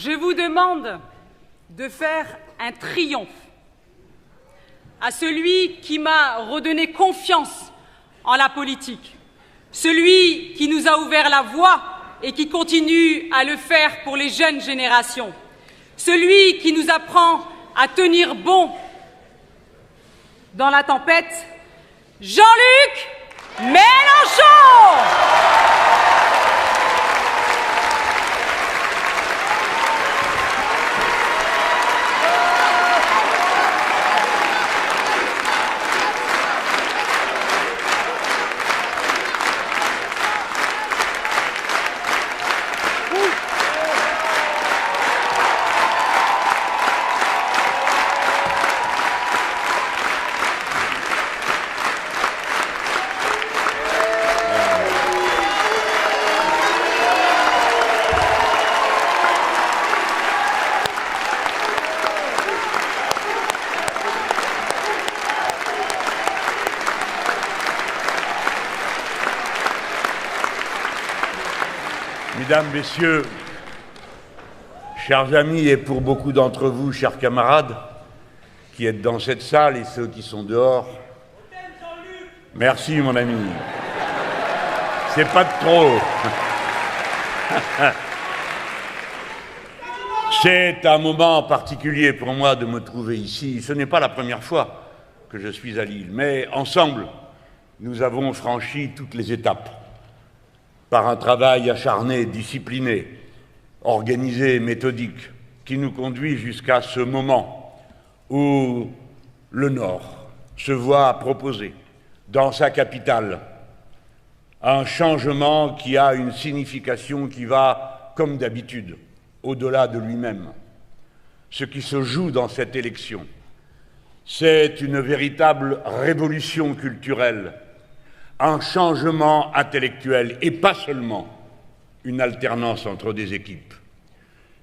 je vous demande de faire un triomphe à celui qui m'a redonné confiance en la politique, celui qui nous a ouvert la voie et qui continue à le faire pour les jeunes générations, celui qui nous apprend à tenir bon dans la tempête, Jean-Luc Mélenchon. Mesdames, Messieurs, chers amis et pour beaucoup d'entre vous, chers camarades, qui êtes dans cette salle et ceux qui sont dehors, merci mon ami. C'est pas de trop. C'est un moment particulier pour moi de me trouver ici. Ce n'est pas la première fois que je suis à Lille, mais ensemble, nous avons franchi toutes les étapes. Par un travail acharné, discipliné, organisé, méthodique, qui nous conduit jusqu'à ce moment où le Nord se voit proposer, dans sa capitale, un changement qui a une signification qui va, comme d'habitude, au-delà de lui-même. Ce qui se joue dans cette élection, c'est une véritable révolution culturelle, un changement intellectuel et pas seulement une alternance entre des équipes.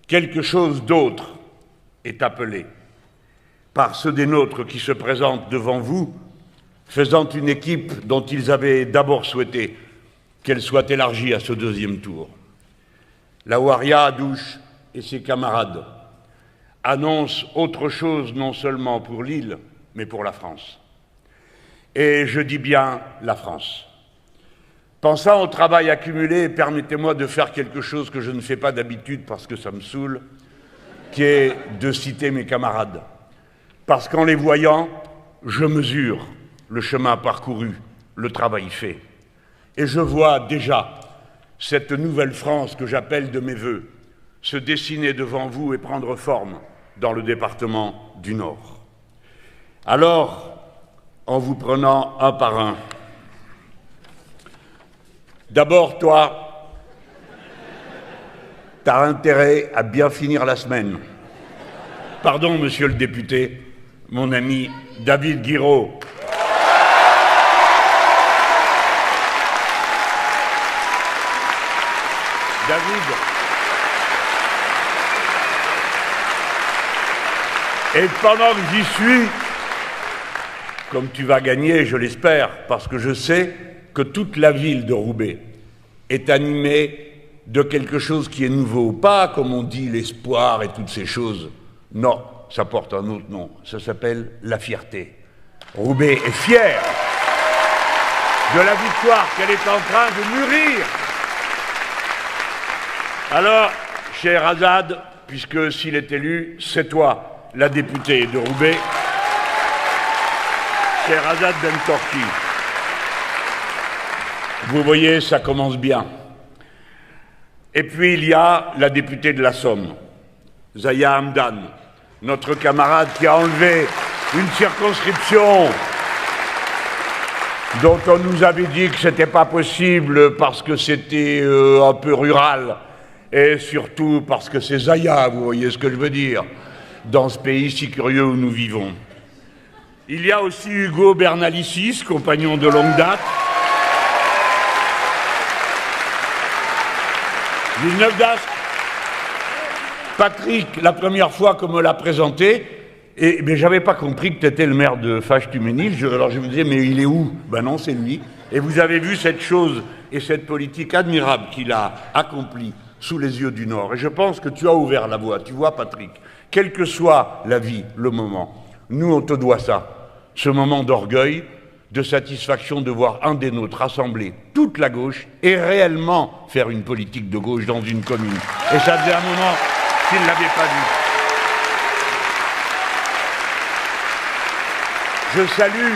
Quelque chose d'autre est appelé par ceux des nôtres qui se présentent devant vous, faisant une équipe dont ils avaient d'abord souhaité qu'elle soit élargie à ce deuxième tour. La Ouaria Hadouche et ses camarades annoncent autre chose non seulement pour l'île, mais pour la France. Et je dis bien la France. Pensant au travail accumulé, permettez-moi de faire quelque chose que je ne fais pas d'habitude parce que ça me saoule, qui est de citer mes camarades. Parce qu'en les voyant, je mesure le chemin parcouru, le travail fait. Et je vois déjà cette nouvelle France que j'appelle de mes vœux se dessiner devant vous et prendre forme dans le département du Nord. Alors, en vous prenant un par un. D'abord, toi, tu as intérêt à bien finir la semaine. Pardon, monsieur le député, mon ami David Guiraud. David. Et pendant que j'y suis, comme tu vas gagner, je l'espère, parce que je sais que toute la ville de Roubaix est animée de quelque chose qui est nouveau. Pas, comme on dit, l'espoir et toutes ces choses. Non, ça porte un autre nom. Ça s'appelle la fierté. Roubaix est fière de la victoire qu'elle est en train de mûrir. Alors, cher Azad, puisque s'il est élu, c'est toi, la députée de Roubaix, cher Azad Bentorki. Vous voyez, ça commence bien. Et puis il y a la députée de la Somme, Zaya Hamdan, notre camarade qui a enlevé une circonscription dont on nous avait dit que c'était pas possible parce que c'était un peu rural et surtout parce que c'est Zaya, vous voyez ce que je veux dire, dans ce pays si curieux où nous vivons. Il y a aussi Hugo Bernalicis, compagnon de longue date. 19 d'Ascq. Patrick, la première fois qu'on me l'a présenté, mais j'avais pas compris que tu étais le maire de Fâche-Tuménil. Alors je me disais, mais il est où? Ben non, c'est lui. Et vous avez vu cette chose et cette politique admirable qu'il a accomplie sous les yeux du Nord. Et je pense que tu as ouvert la voie. Tu vois, Patrick, quelle que soit la vie, le moment, nous, on te doit ça. Ce moment d'orgueil, de satisfaction de voir un des nôtres rassembler toute la gauche et réellement faire une politique de gauche dans une commune. Et ça faisait un moment qu'il ne l'avait pas vu. Je salue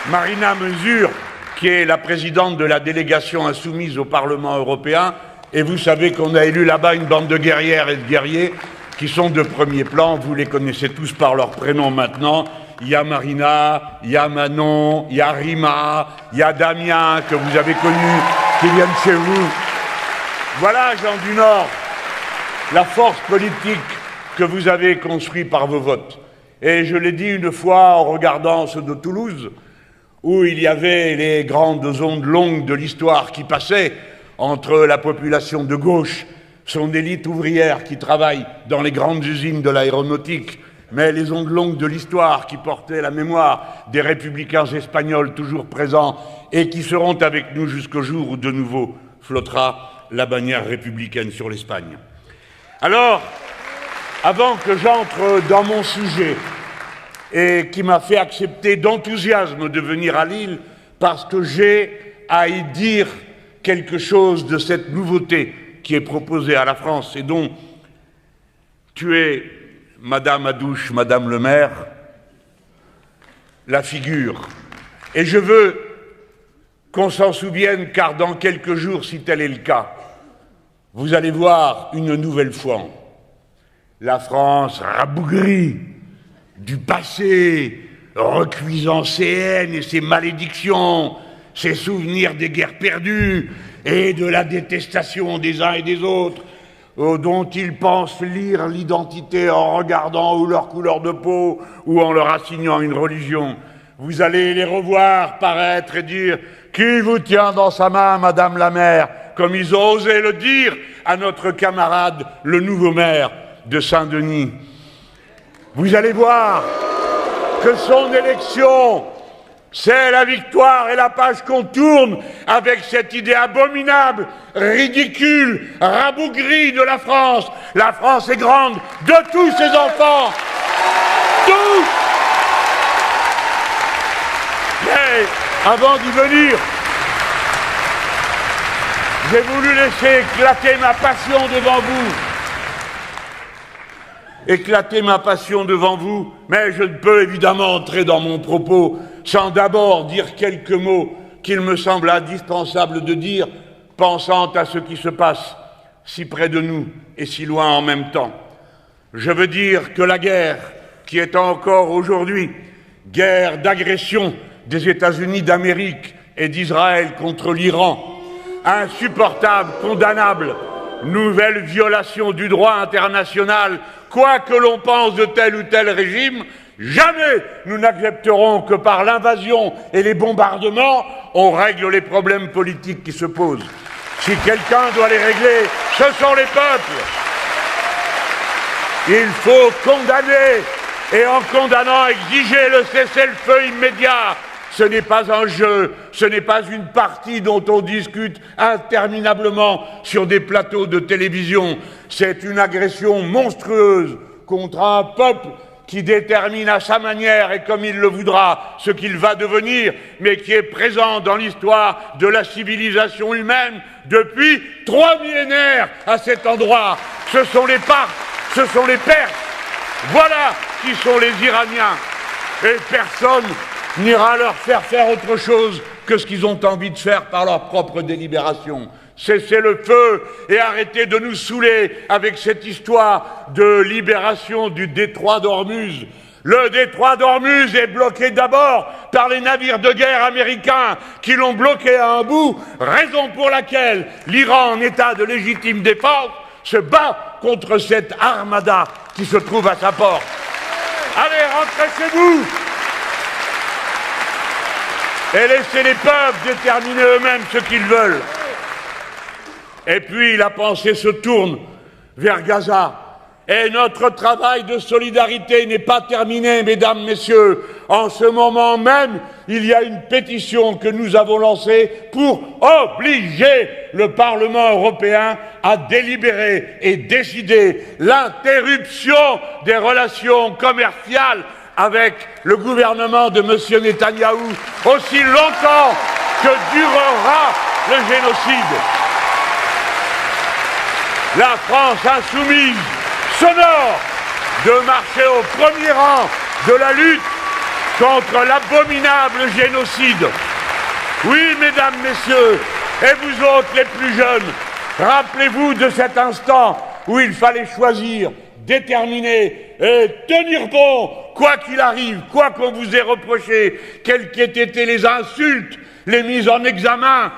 Marina Mesure, qui est la présidente de la délégation insoumise au Parlement européen. Et vous savez qu'on a élu là-bas une bande de guerrières et de guerriers qui sont de premier plan. Vous les connaissez tous par leur prénom maintenant. Il y a Marina, il y a Manon, il y a Rima, il y a Damien, que vous avez connu, qui viennent chez vous. Voilà, gens du Nord, la force politique que vous avez construite par vos votes. Et je l'ai dit une fois en regardant ceux de Toulouse, où il y avait les grandes ondes longues de l'histoire qui passaient entre la population de gauche, son élite ouvrière qui travaille dans les grandes usines de l'aéronautique, mais les ondes longues de l'histoire qui portaient la mémoire des républicains espagnols toujours présents et qui seront avec nous jusqu'au jour où de nouveau flottera la bannière républicaine sur l'Espagne. Alors, avant que j'entre dans mon sujet, et qui m'a fait accepter d'enthousiasme de venir à Lille, parce que j'ai à y dire quelque chose de cette nouveauté qui est proposée à la France et dont tu es, Madame Adouche, Madame le maire, la figure. Et je veux qu'on s'en souvienne, car dans quelques jours, si tel est le cas, vous allez voir une nouvelle fois la France rabougrie du passé, recuisant ses haines et ses malédictions, ses souvenirs des guerres perdues et de la détestation des uns et des autres, dont ils pensent lire l'identité en regardant ou leur couleur de peau ou en leur assignant une religion. Vous allez les revoir paraître et dire « Qui vous tient dans sa main, Madame la maire ?» comme ils ont osé le dire à notre camarade, le nouveau maire de Saint-Denis. Vous allez voir que son élection, c'est la victoire et la page qu'on tourne avec cette idée abominable, ridicule, rabougrie de la France. La France est grande de tous ses enfants. Tous. Mais avant d'y venir, j'ai voulu laisser éclater ma passion devant vous. Éclater ma passion devant vous, mais je ne peux évidemment entrer dans mon propos sans d'abord dire quelques mots qu'il me semble indispensable de dire, pensant à ce qui se passe si près de nous et si loin en même temps. Je veux dire que la guerre qui est encore aujourd'hui, guerre d'agression des États-Unis d'Amérique et d'Israël contre l'Iran, insupportable, condamnable, nouvelle violation du droit international, quoi que l'on pense de tel ou tel régime, jamais nous n'accepterons que par l'invasion et les bombardements, on règle les problèmes politiques qui se posent. Si quelqu'un doit les régler, ce sont les peuples. Il faut condamner, et en condamnant, exiger le cessez-le-feu immédiat. Ce n'est pas un jeu, ce n'est pas une partie dont on discute interminablement sur des plateaux de télévision. C'est une agression monstrueuse contre un peuple qui détermine à sa manière et comme il le voudra ce qu'il va devenir, mais qui est présent dans l'histoire de la civilisation humaine depuis 3 millénaires à cet endroit. Ce sont les Parthes, ce sont les Perses, voilà qui sont les Iraniens. Et personne n'ira leur faire autre chose que ce qu'ils ont envie de faire par leur propre délibération. Cessez le feu et arrêtez de nous saouler avec cette histoire de libération du détroit d'Ormuz. Le détroit d'Ormuz est bloqué d'abord par les navires de guerre américains qui l'ont bloqué à un bout, raison pour laquelle l'Iran, en état de légitime défense, se bat contre cette armada qui se trouve à sa porte. Allez, rentrez chez vous et laissez les peuples déterminer eux-mêmes ce qu'ils veulent. Et puis la pensée se tourne vers Gaza Et notre travail de solidarité n'est pas terminé, mesdames, messieurs. En ce moment même, il y a une pétition que nous avons lancée pour obliger le Parlement européen à délibérer et décider l'interruption des relations commerciales avec le gouvernement de M. Netanyahou aussi longtemps que durera le génocide. La France insoumise s'honore de marcher au premier rang de la lutte contre l'abominable génocide. Oui, mesdames, messieurs, et vous autres les plus jeunes, rappelez-vous de cet instant où il fallait choisir, déterminer et tenir bon, quoi qu'il arrive, quoi qu'on vous ait reproché, quelles qu'aient été les insultes, les mises en examen,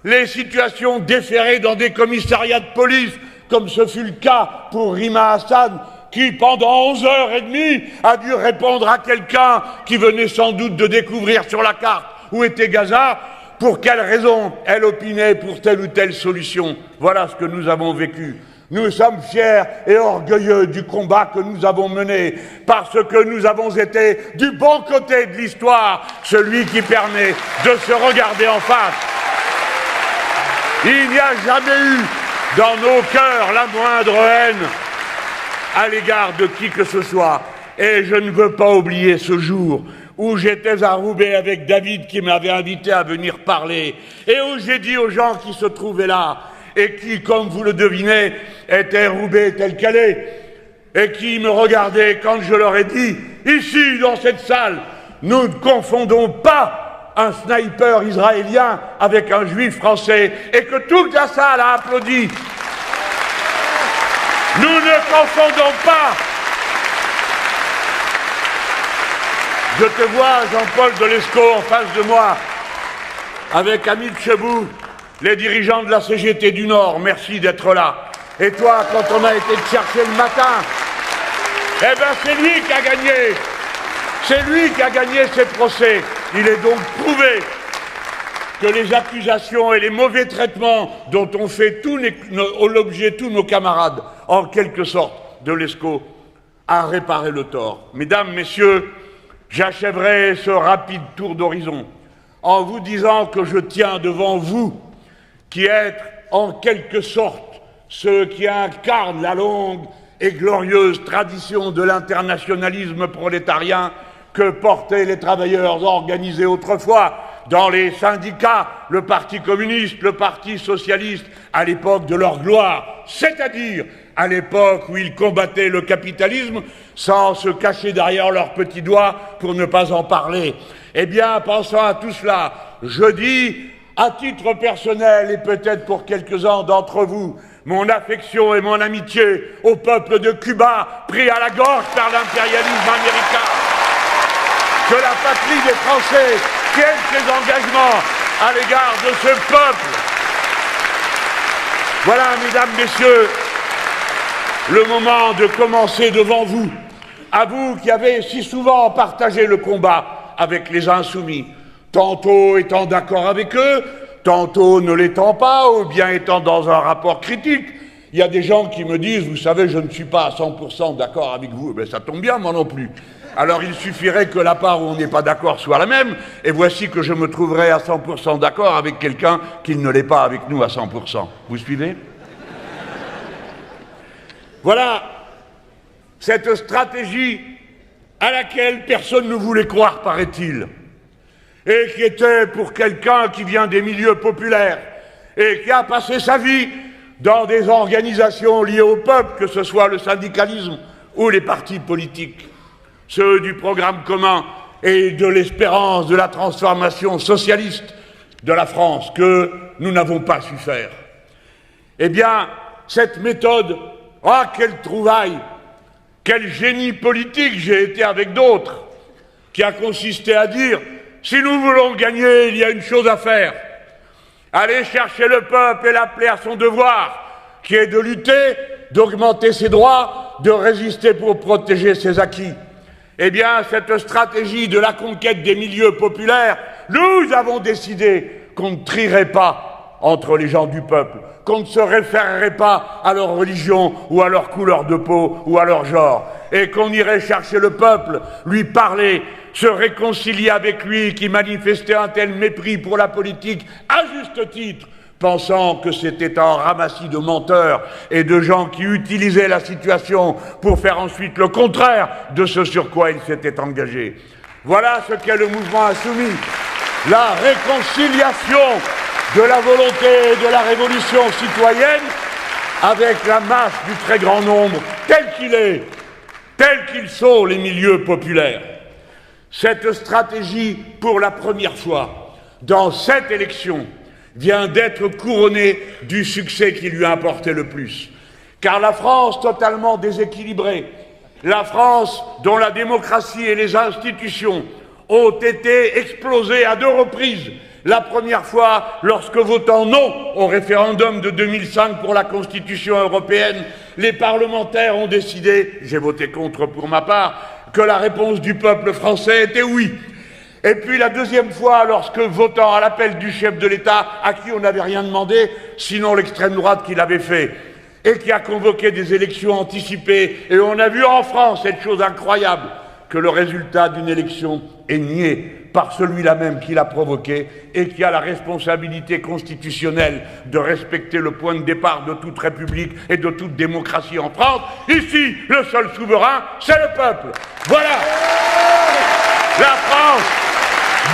les situations déférées dans des commissariats de police, comme ce fut le cas pour Rima Hassan, qui, pendant 11h30, a dû répondre à quelqu'un qui venait sans doute de découvrir sur la carte où était Gaza, pour quelle raison elle opinait pour telle ou telle solution. Voilà ce que nous avons vécu. Nous sommes fiers et orgueilleux du combat que nous avons mené, parce que nous avons été du bon côté de l'histoire, celui qui permet de se regarder en face. Il n'y a jamais eu dans nos cœurs la moindre haine à l'égard de qui que ce soit. Et je ne veux pas oublier ce jour où j'étais à Roubaix avec David qui m'avait invité à venir parler et où j'ai dit aux gens qui se trouvaient là et qui, comme vous le devinez, étaient Roubaix tel qu'elle est et qui me regardaient quand je leur ai dit, ici, dans cette salle, nous ne confondons pas un sniper israélien avec un juif français, et que toute la salle a applaudi. Nous ne confondons pas. Je te vois, Jean-Paul Delescaux, en face de moi, avec Hamid Chebou, les dirigeants de la CGT du Nord, merci d'être là. Et toi, quand on a été te chercher le matin, eh ben c'est lui qui a gagné. C'est lui qui a gagné ces procès. Il est donc prouvé que les accusations et les mauvais traitements dont ont fait l'objet tous nos camarades, en quelque sorte, de Lescaut, a réparé le tort. Mesdames, messieurs, j'achèverai ce rapide tour d'horizon en vous disant que je tiens devant vous, qui êtes en quelque sorte ceux qui incarnent la longue et glorieuse tradition de l'internationalisme prolétarien que portaient les travailleurs organisés autrefois dans les syndicats, le Parti communiste, le Parti socialiste, à l'époque de leur gloire, c'est-à-dire à l'époque où ils combattaient le capitalisme sans se cacher derrière leurs petits doigts pour ne pas en parler. Eh bien, pensant à tout cela, je dis, à titre personnel et peut-être pour quelques-uns d'entre vous, mon affection et mon amitié au peuple de Cuba, pris à la gorge par l'impérialisme américain. Que la patrie des Français tienne ses engagements à l'égard de ce peuple. Voilà, mesdames, messieurs, le moment de commencer devant vous, à vous qui avez si souvent partagé le combat avec les insoumis, tantôt étant d'accord avec eux, tantôt ne l'étant pas, ou bien étant dans un rapport critique. Il y a des gens qui me disent, vous savez, je ne suis pas à 100% d'accord avec vous. Ben, ça tombe bien, moi non plus. Alors il suffirait que la part où on n'est pas d'accord soit la même, et voici que je me trouverai à 100% d'accord avec quelqu'un qui ne l'est pas avec nous à 100%. Vous suivez? Voilà cette stratégie à laquelle personne ne voulait croire, paraît-il, et qui était pour quelqu'un qui vient des milieux populaires et qui a passé sa vie dans des organisations liées au peuple, que ce soit le syndicalisme ou les partis politiques, ceux du programme commun et de l'espérance de la transformation socialiste de la France que nous n'avons pas su faire. Eh bien, cette méthode, ah, quelle trouvaille, quel génie politique j'ai été avec d'autres, qui a consisté à dire, si nous voulons gagner, il y a une chose à faire. Aller chercher le peuple et l'appeler à son devoir, qui est de lutter, d'augmenter ses droits, de résister pour protéger ses acquis. Eh bien, cette stratégie de la conquête des milieux populaires, nous avons décidé qu'on ne trierait pas entre les gens du peuple, qu'on ne se référerait pas à leur religion ou à leur couleur de peau ou à leur genre, et qu'on irait chercher le peuple, lui parler, se réconcilier avec lui qui manifestait un tel mépris pour la politique, à juste titre, pensant que c'était un ramassis de menteurs et de gens qui utilisaient la situation pour faire ensuite le contraire de ce sur quoi ils s'étaient engagés. Voilà ce qu'est le mouvement insoumis, la réconciliation de la volonté et de la révolution citoyenne avec la masse du très grand nombre, tel qu'il est, tels qu'ils sont les milieux populaires. Cette stratégie, pour la première fois, dans cette élection, vient d'être couronnée du succès qui lui a importé le plus. Car la France totalement déséquilibrée, la France dont la démocratie et les institutions ont été explosées à 2 reprises, la première fois lorsque, votant non au référendum de 2005 pour la Constitution européenne, les parlementaires ont décidé, j'ai voté contre pour ma part, que la réponse du peuple français était oui. Et puis la deuxième fois, lorsque, votant à l'appel du chef de l'État, à qui on n'avait rien demandé, sinon l'extrême droite qui l'avait fait, et qui a convoqué des élections anticipées, et on a vu en France cette chose incroyable, que le résultat d'une élection est nié par celui-là même qui l'a provoqué et qui a la responsabilité constitutionnelle de respecter le point de départ de toute république et de toute démocratie en France. Ici, le seul souverain, c'est le peuple. Voilà. La France,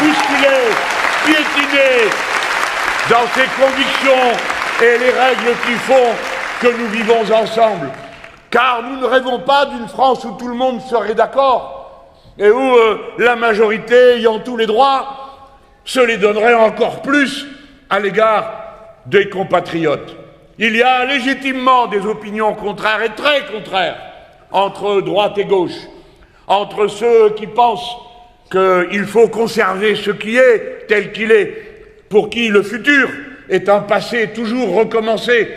bousculée, piétinée dans ses convictions et les règles qui font que nous vivons ensemble. Car nous ne rêvons pas d'une France où tout le monde serait d'accord et où la majorité, ayant tous les droits, se les donnerait encore plus à l'égard des compatriotes. Il y a légitimement des opinions contraires et très contraires entre droite et gauche, entre ceux qui pensent qu'il faut conserver ce qui est tel qu'il est, pour qui le futur est un passé toujours recommencé,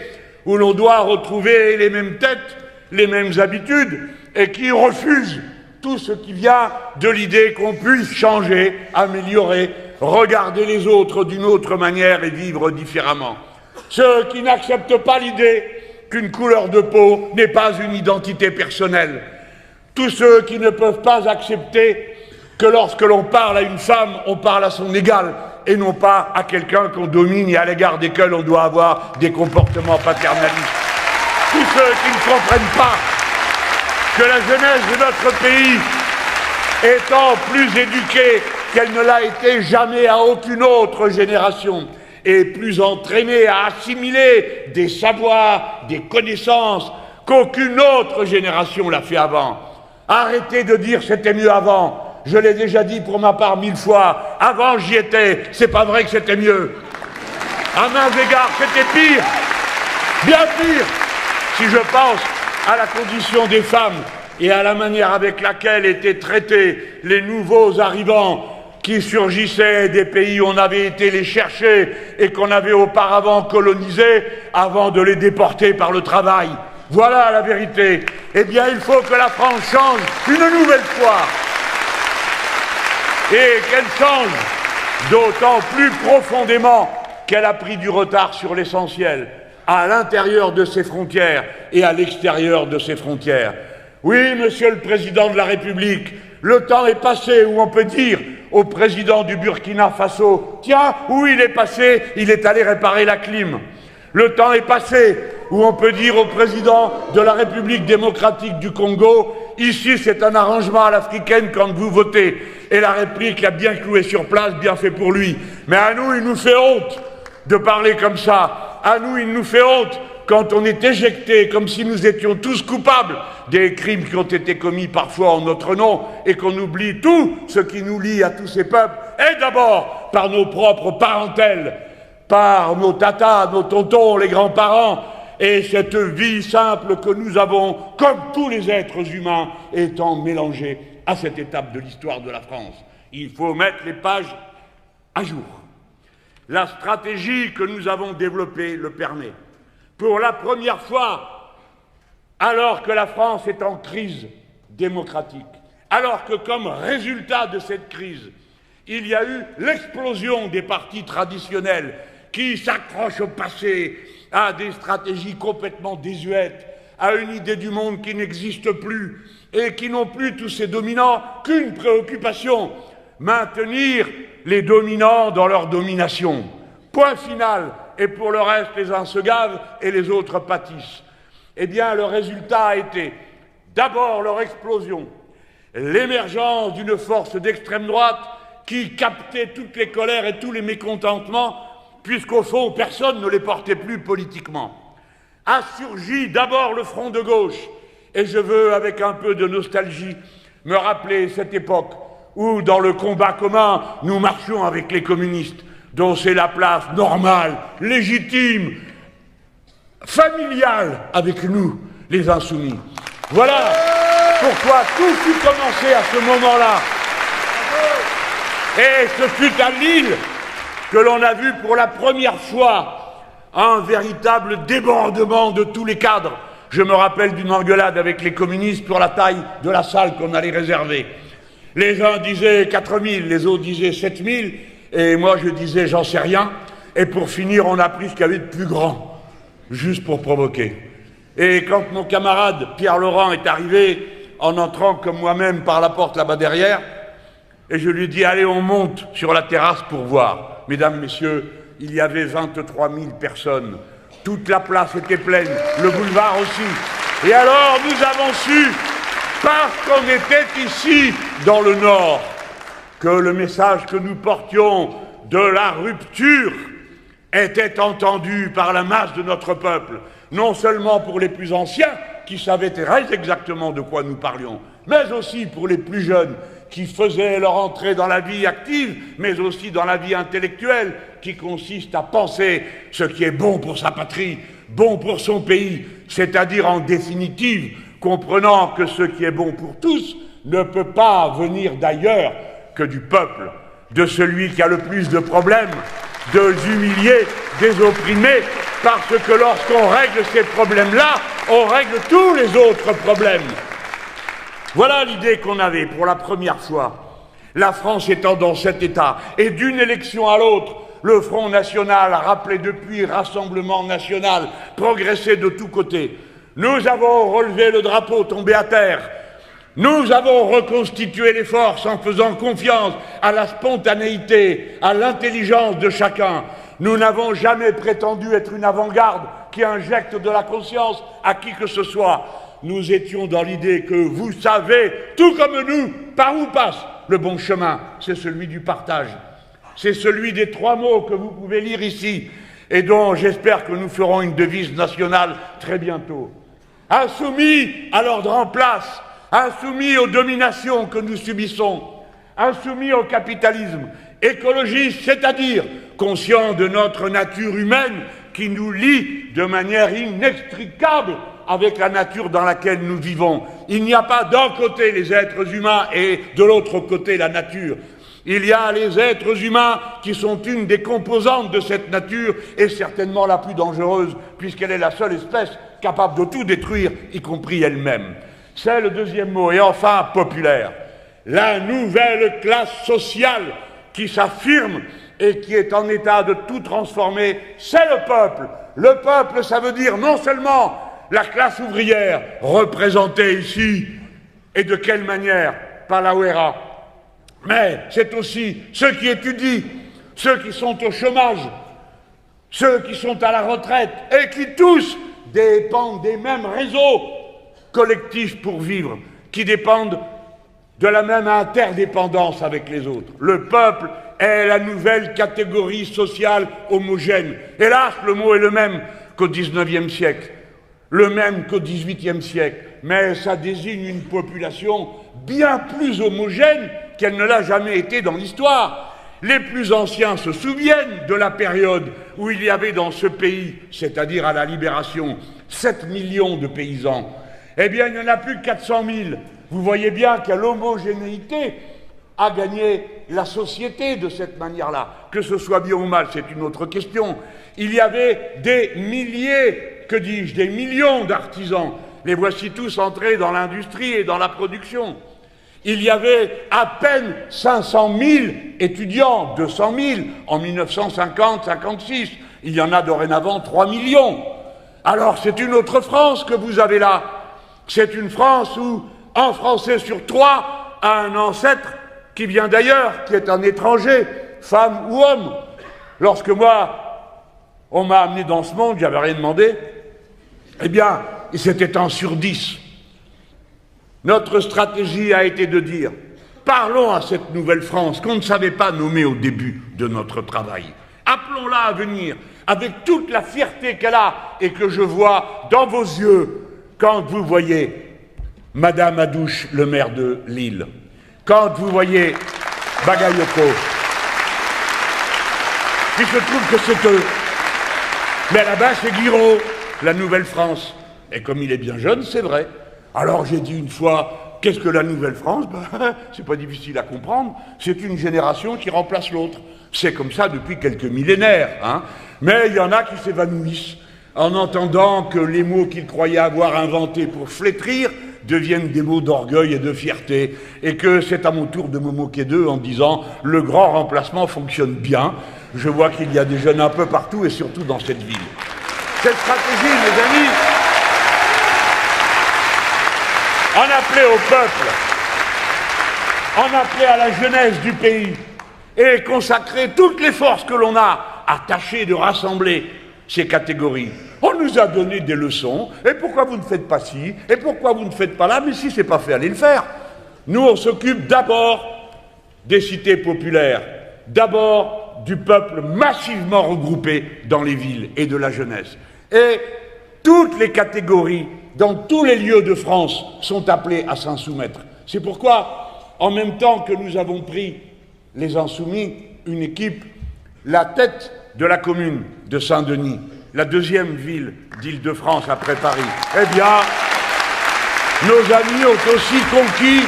où l'on doit retrouver les mêmes têtes, les mêmes habitudes, et qui refusent tout ce qui vient de l'idée qu'on puisse changer, améliorer, regarder les autres d'une autre manière et vivre différemment. Ceux qui n'acceptent pas l'idée qu'une couleur de peau n'est pas une identité personnelle. Tous ceux qui ne peuvent pas accepter que lorsque l'on parle à une femme, on parle à son égal et non pas à quelqu'un qu'on domine et à l'égard desquels on doit avoir des comportements paternalistes. Tous ceux qui ne comprennent pas que la jeunesse de notre pays, étant plus éduquée qu'elle ne l'a été jamais à aucune autre génération, est plus entraînée à assimiler des savoirs, des connaissances qu'aucune autre génération l'a fait avant. Arrêtez de dire c'était mieux avant. Je l'ai déjà dit pour ma part 1000 fois. Avant j'y étais, c'est pas vrai que c'était mieux. À maints égards, c'était pire, bien pire, si je pense à la condition des femmes et à la manière avec laquelle étaient traités les nouveaux arrivants qui surgissaient des pays où on avait été les chercher et qu'on avait auparavant colonisés avant de les déporter par le travail. Voilà la vérité. Eh bien, il faut que la France change une nouvelle fois. Et qu'elle change d'autant plus profondément qu'elle a pris du retard sur l'essentiel, à l'intérieur de ses frontières et à l'extérieur de ses frontières. Oui, Monsieur le Président de la République, le temps est passé où on peut dire au président du Burkina Faso « Tiens, où il est passé, il est allé réparer la clim ». Le temps est passé où on peut dire au président de la République démocratique du Congo « Ici, c'est un arrangement à l'africaine quand vous votez ». Et la réplique a bien cloué sur place, bien fait pour lui. Mais à nous, il nous fait honte de parler comme ça. À nous, il nous fait honte quand on est éjecté, comme si nous étions tous coupables des crimes qui ont été commis parfois en notre nom, et qu'on oublie tout ce qui nous lie à tous ces peuples, et d'abord par nos propres parentèles, par nos tatas, nos tontons, les grands-parents, et cette vie simple que nous avons, comme tous les êtres humains, étant mélangés à cette étape de l'histoire de la France. Il faut mettre les pages à jour. La stratégie que nous avons développée le permet. Pour la première fois, alors que la France est en crise démocratique, alors que comme résultat de cette crise, il y a eu l'explosion des partis traditionnels qui s'accrochent au passé, à des stratégies complètement désuètes, à une idée du monde qui n'existe plus et qui n'ont plus tous ces dominants qu'une préoccupation, maintenir les dominants dans leur domination. Point final. Et pour le reste, les uns se gavent et les autres pâtissent. Eh bien, le résultat a été d'abord leur explosion, l'émergence d'une force d'extrême droite qui captait toutes les colères et tous les mécontentements, puisqu'au fond, personne ne les portait plus politiquement. A surgi d'abord le front de gauche, et je veux, avec un peu de nostalgie, me rappeler cette époque où, dans le combat commun, nous marchions avec les communistes, dont c'est la place normale, légitime, familiale avec nous, les insoumis. Voilà pourquoi tout fut commencé à ce moment-là. Et ce fut à Lille que l'on a vu pour la première fois un véritable débordement de tous les cadres. Je me rappelle d'une engueulade avec les communistes pour la taille de la salle qu'on allait réserver. Les uns disaient 4000, les autres disaient 7000, et moi je disais j'en sais rien. Et pour finir, on a pris ce qu'il y avait de plus grand, juste pour provoquer. Et quand mon camarade Pierre Laurent est arrivé, en entrant comme moi-même par la porte là-bas derrière, et je lui ai dit, allez, on monte sur la terrasse pour voir. Mesdames, messieurs, il y avait 23 000 personnes. Toute la place était pleine, le boulevard aussi. Et alors, nous avons su, parce qu'on était ici, dans le Nord, que le message que nous portions de la rupture était entendu par la masse de notre peuple, non seulement pour les plus anciens, qui savaient très exactement de quoi nous parlions, mais aussi pour les plus jeunes, qui faisaient leur entrée dans la vie active, mais aussi dans la vie intellectuelle, qui consiste à penser ce qui est bon pour sa patrie, bon pour son pays, c'est-à-dire en définitive, comprenant que ce qui est bon pour tous ne peut pas venir d'ailleurs que du peuple, de celui qui a le plus de problèmes, de l'humilier, des opprimés, parce que lorsqu'on règle ces problèmes-là, on règle tous les autres problèmes. Voilà l'idée qu'on avait pour la première fois. La France étant dans cet état, et d'une élection à l'autre, le Front National, rappelé depuis Rassemblement National, progressait de tous côtés. Nous avons relevé le drapeau tombé à terre. Nous avons reconstitué les forces en faisant confiance à la spontanéité, à l'intelligence de chacun. Nous n'avons jamais prétendu être une avant-garde qui injecte de la conscience à qui que ce soit. Nous étions dans l'idée que vous savez, tout comme nous, par où passe le bon chemin. C'est celui du partage. C'est celui des 3 mots que vous pouvez lire ici et dont j'espère que nous ferons une devise nationale très bientôt. Insoumis à l'ordre en place, insoumis aux dominations que nous subissons, insoumis au capitalisme, écologistes, c'est-à-dire conscients de notre nature humaine qui nous lie de manière inextricable avec la nature dans laquelle nous vivons. Il n'y a pas d'un côté les êtres humains et de l'autre côté la nature. Il y a les êtres humains qui sont une des composantes de cette nature et certainement la plus dangereuse puisqu'elle est la seule espèce capable de tout détruire, y compris elle-même. C'est le deuxième mot. Et enfin, populaire. La nouvelle classe sociale qui s'affirme et qui est en état de tout transformer, c'est le peuple. Le peuple, ça veut dire non seulement la classe ouvrière représentée ici, et de quelle manière? Par la OERA. Mais c'est aussi ceux qui étudient, ceux qui sont au chômage, ceux qui sont à la retraite, et qui tous dépendent des mêmes réseaux collectifs pour vivre, qui dépendent de la même interdépendance avec les autres. Le peuple est la nouvelle catégorie sociale homogène. Hélas, le mot est le même qu'au XIXe siècle, le même qu'au XVIIIe siècle, mais ça désigne une population bien plus homogène qu'elle ne l'a jamais été dans l'histoire. Les plus anciens se souviennent de la période où il y avait dans ce pays, c'est-à-dire à la Libération, 7 millions de paysans. Eh bien, il n'y en a plus que 400 000. Vous voyez bien que l'homogénéité a gagné la société de cette manière-là. Que ce soit bien ou mal, c'est une autre question. Il y avait des milliers, que dis-je, des millions d'artisans. Les voici tous entrés dans l'industrie et dans la production. Il y avait à peine 500 000 étudiants, 200 000 en 1950-56. Il y en a dorénavant 3 millions. Alors c'est une autre France que vous avez là. C'est une France où un Français sur 3 a un ancêtre qui vient d'ailleurs, qui est un étranger, femme ou homme. Lorsque moi, on m'a amené dans ce monde, j'avais rien demandé, eh bien, c'était 1 sur 10. Notre stratégie a été de dire, parlons à cette nouvelle France qu'on ne savait pas nommer au début de notre travail. Appelons-la à venir avec toute la fierté qu'elle a et que je vois dans vos yeux quand vous voyez Madame Adouche, le maire de Lille, quand vous voyez Bagayoko. Il se trouve que c'est eux. Mais à la base, c'est Guiraud, la Nouvelle-France. Et comme il est bien jeune, c'est vrai. Alors j'ai dit une fois, qu'est-ce que la Nouvelle-France? C'est pas difficile à comprendre, c'est une génération qui remplace l'autre. C'est comme ça depuis quelques millénaires, hein. Mais il y en a qui s'évanouissent en entendant que les mots qu'ils croyaient avoir inventés pour flétrir deviennent des mots d'orgueil et de fierté, et que c'est à mon tour de me moquer d'eux en disant « le grand remplacement fonctionne bien ». Je vois qu'il y a des jeunes un peu partout et surtout dans cette ville. Cette stratégie, mes amis, en appelait au peuple, en appelait à la jeunesse du pays et consacrer toutes les forces que l'on a à tâcher de rassembler ces catégories. On nous a donné des leçons, et pourquoi vous ne faites pas ci, et pourquoi vous ne faites pas là, mais si c'est pas fait, allez le faire. Nous, on s'occupe d'abord des cités populaires, d'abord du peuple massivement regroupé dans les villes et de la jeunesse. Et toutes les catégories, dans tous les lieux de France, sont appelées à s'en soumettre. C'est pourquoi, en même temps que nous avons pris, les Insoumis, une équipe, la tête de la commune de Saint-Denis, la deuxième ville d'Île-de-France après Paris, eh bien, nos amis ont aussi conquis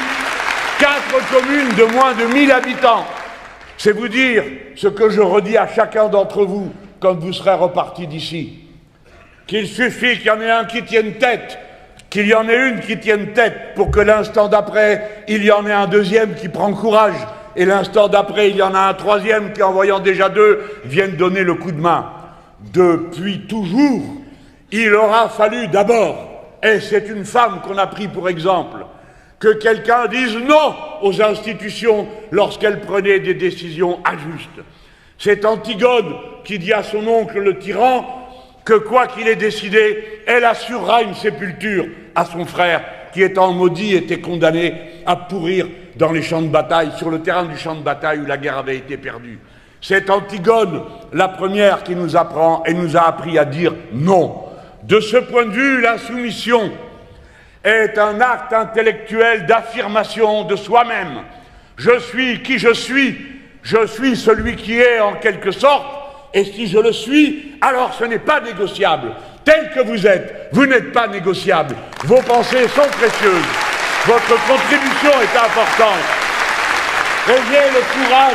4 communes de moins de 1000 habitants. C'est vous dire ce que je redis à chacun d'entre vous quand vous serez repartis d'ici. Qu'il suffit qu'il y en ait un qui tienne tête, qu'il y en ait une qui tienne tête pour que l'instant d'après, il y en ait un deuxième qui prend courage, et l'instant d'après, il y en a un troisième qui, en voyant déjà 2, viennent donner le coup de main. Depuis toujours, il aura fallu d'abord, et c'est une femme qu'on a pris pour exemple, que quelqu'un dise non aux institutions lorsqu'elles prenaient des décisions injustes. C'est Antigone qui dit à son oncle le tyran que quoi qu'il ait décidé, elle assurera une sépulture à son frère qui, étant maudit, était condamné à pourrir dans les champs de bataille, sur le terrain du champ de bataille où la guerre avait été perdue. C'est Antigone, la première, qui nous apprend et nous a appris à dire non. De ce point de vue, la soumission est un acte intellectuel d'affirmation de soi-même. Je suis qui je suis celui qui est en quelque sorte, et si je le suis, alors ce n'est pas négociable. Tel que vous êtes, vous n'êtes pas négociable. Vos pensées sont précieuses. Votre contribution est importante. Ayez le courage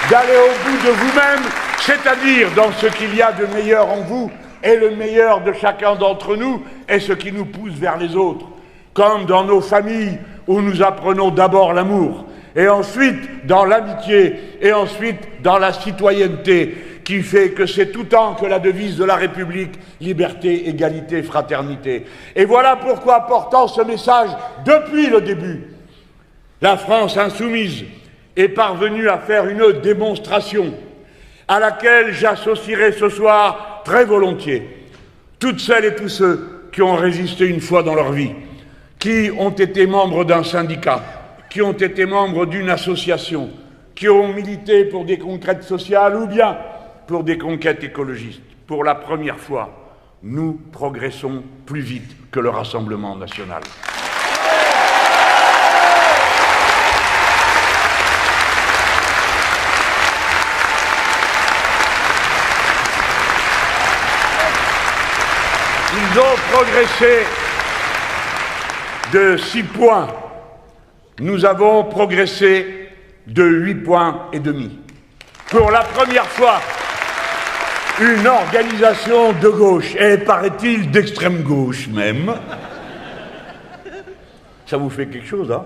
d'aller au bout de vous-même, c'est-à-dire dans ce qu'il y a de meilleur en vous, et le meilleur de chacun d'entre nous est ce qui nous pousse vers les autres. Comme dans nos familles où nous apprenons d'abord l'amour, et ensuite dans l'amitié, et ensuite dans la citoyenneté, qui fait que c'est tout temps que la devise de la République, liberté, égalité, fraternité. Et voilà pourquoi, portant ce message depuis le début, la France insoumise est parvenue à faire une démonstration à laquelle j'associerai ce soir très volontiers toutes celles et tous ceux qui ont résisté une fois dans leur vie, qui ont été membres d'un syndicat, qui ont été membres d'une association, qui ont milité pour des conquêtes sociales ou bien pour des conquêtes écologistes. Pour la première fois, nous progressons plus vite que le Rassemblement national. Ils ont progressé de 6 points. Nous avons progressé de 8 points et demi. Pour la première fois, une organisation de gauche, et paraît-il d'extrême gauche même. Ça vous fait quelque chose, hein?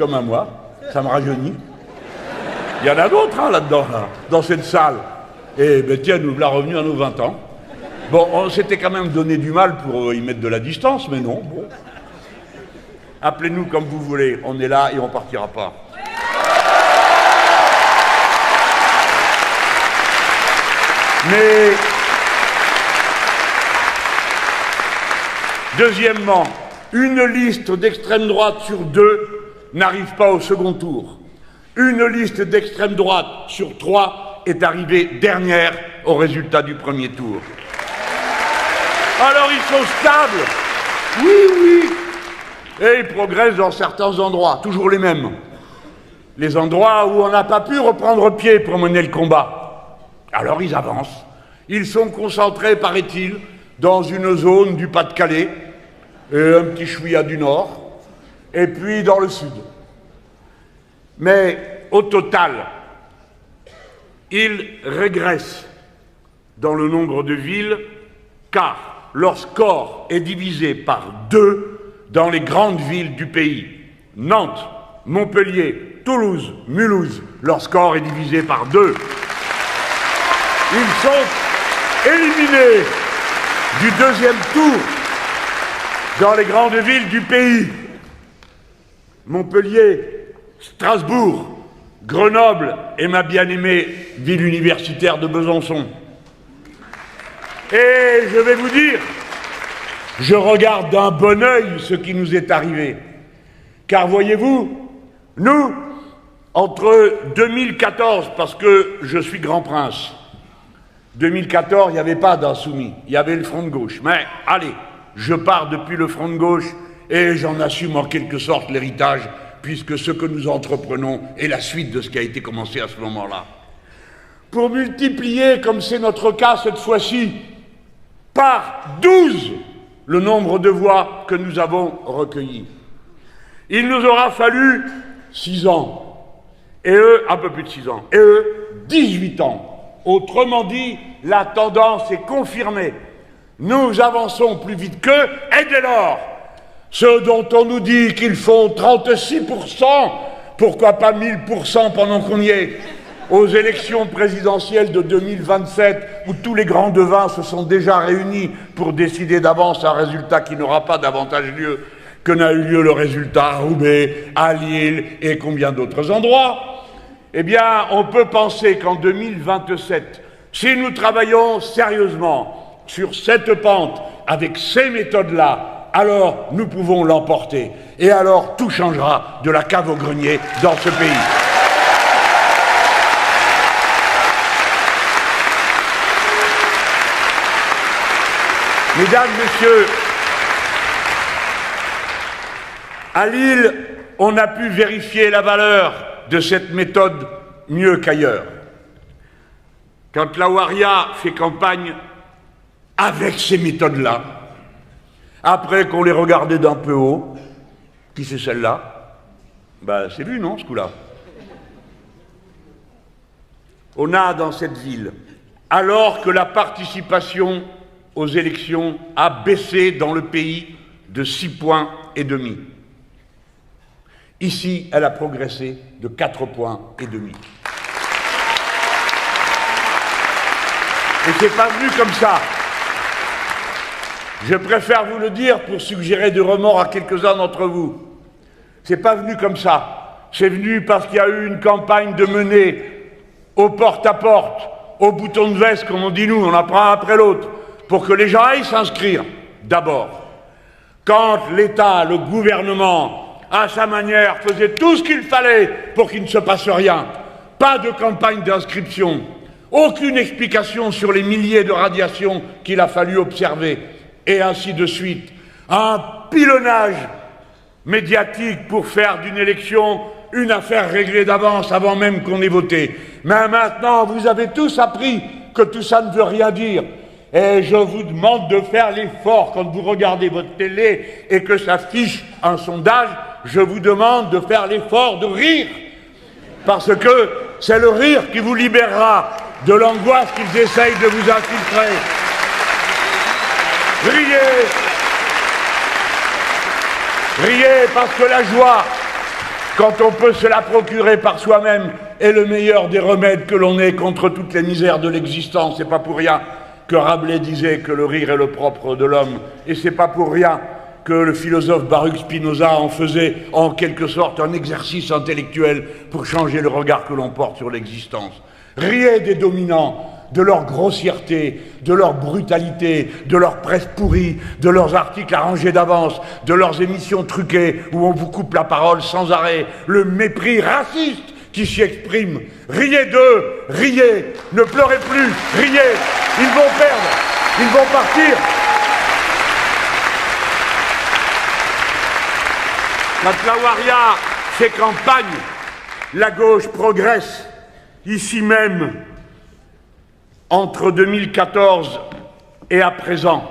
comme à moi, ça me rajeunit. Il y en a d'autres là-dedans, là, dans cette salle. Et ben tiens, nous voilà revenus à nos 20 ans. Bon, on s'était quand même donné du mal pour y mettre de la distance, mais non, bon. Appelez-nous comme vous voulez, on est là et on partira pas. Mais, deuxièmement, une liste d'extrême droite sur 2 n'arrive pas au second tour. Une liste d'extrême droite sur 3 est arrivée dernière au résultat du premier tour. Alors ils sont stables, oui, et ils progressent dans certains endroits, toujours les mêmes. Les endroits où on n'a pas pu reprendre pied pour mener le combat. Alors ils avancent. Ils sont concentrés, paraît-il, dans une zone du Pas-de-Calais, et un petit chouïa du Nord, et puis dans le Sud. Mais au total, ils régressent dans le nombre de villes, car leur score est divisé par 2 dans les grandes villes du pays. Nantes, Montpellier, Toulouse, Mulhouse, leur score est divisé par 2. Ils sont éliminés du deuxième tour dans les grandes villes du pays. Montpellier, Strasbourg, Grenoble et ma bien-aimée ville universitaire de Besançon. Et je vais vous dire, je regarde d'un bon œil ce qui nous est arrivé. Car voyez-vous, nous, entre 2014, parce que je suis grand prince, 2014, il n'y avait pas d'insoumis, il y avait le Front de gauche. Mais allez, je pars depuis le Front de gauche et j'en assume en quelque sorte l'héritage, puisque ce que nous entreprenons est la suite de ce qui a été commencé à ce moment-là. Pour multiplier, comme c'est notre cas cette fois-ci, par 12 le nombre de voix que nous avons recueillies. Il nous aura fallu 6 ans, et eux, un peu plus de 6 ans, et eux, 18 ans. Autrement dit, la tendance est confirmée. Nous avançons plus vite qu'eux, et dès lors, ceux dont on nous dit qu'ils font 36%, pourquoi pas 1000% pendant qu'on y est, aux élections présidentielles de 2027, où tous les grands devins se sont déjà réunis pour décider d'avance un résultat qui n'aura pas davantage lieu que n'a eu lieu le résultat à Roubaix, à Lille et combien d'autres endroits, eh bien, on peut penser qu'en 2027, si nous travaillons sérieusement sur cette pente, avec ces méthodes-là, alors nous pouvons l'emporter. Et alors tout changera de la cave au grenier dans ce pays. Mesdames, Messieurs, à Lille, on a pu vérifier la valeur de cette méthode mieux qu'ailleurs. Quand la Waria fait campagne avec ces méthodes-là, après qu'on les regardait d'un peu haut, qui c'est celle-là? Ben, c'est vu, non, ce coup-là? On a dans cette ville, alors que la participation aux élections a baissé dans le pays de 6,5 points. Ici, elle a progressé de 4,5 points. Et c'est pas venu comme ça. Je préfère vous le dire pour suggérer du remords à quelques-uns d'entre vous. C'est pas venu comme ça. C'est venu parce qu'il y a eu une campagne de menée au porte-à-porte, au bouton de veste, comme on dit nous, on en prend un après l'autre, pour que les gens aillent s'inscrire, d'abord. Quand l'État, le gouvernement, à sa manière, faisait tout ce qu'il fallait pour qu'il ne se passe rien, pas de campagne d'inscription, aucune explication sur les milliers de radiations qu'il a fallu observer, et ainsi de suite. Un pilonnage médiatique pour faire d'une élection une affaire réglée d'avance avant même qu'on ait voté. Mais maintenant, vous avez tous appris que tout ça ne veut rien dire. Et je vous demande de faire l'effort quand vous regardez votre télé et que s'affiche un sondage, je vous demande de faire l'effort de rire. Parce que c'est le rire qui vous libérera de l'angoisse qu'ils essayent de vous infiltrer. Riez, parce que la joie, quand on peut se la procurer par soi-même, est le meilleur des remèdes que l'on ait contre toutes les misères de l'existence. C'est pas pour rien que Rabelais disait que le rire est le propre de l'homme, et c'est pas pour rien que le philosophe Baruch Spinoza en faisait en quelque sorte un exercice intellectuel pour changer le regard que l'on porte sur l'existence. Riez des dominants, de leur grossièreté, de leur brutalité, de leur presse pourrie, de leurs articles arrangés d'avance, de leurs émissions truquées où on vous coupe la parole sans arrêt, le mépris raciste qui s'y exprime. Riez d'eux, riez, ne pleurez plus, riez, ils vont perdre, ils vont partir. La Tlawaria fait campagne, la gauche progresse, ici même, entre 2014 et à présent,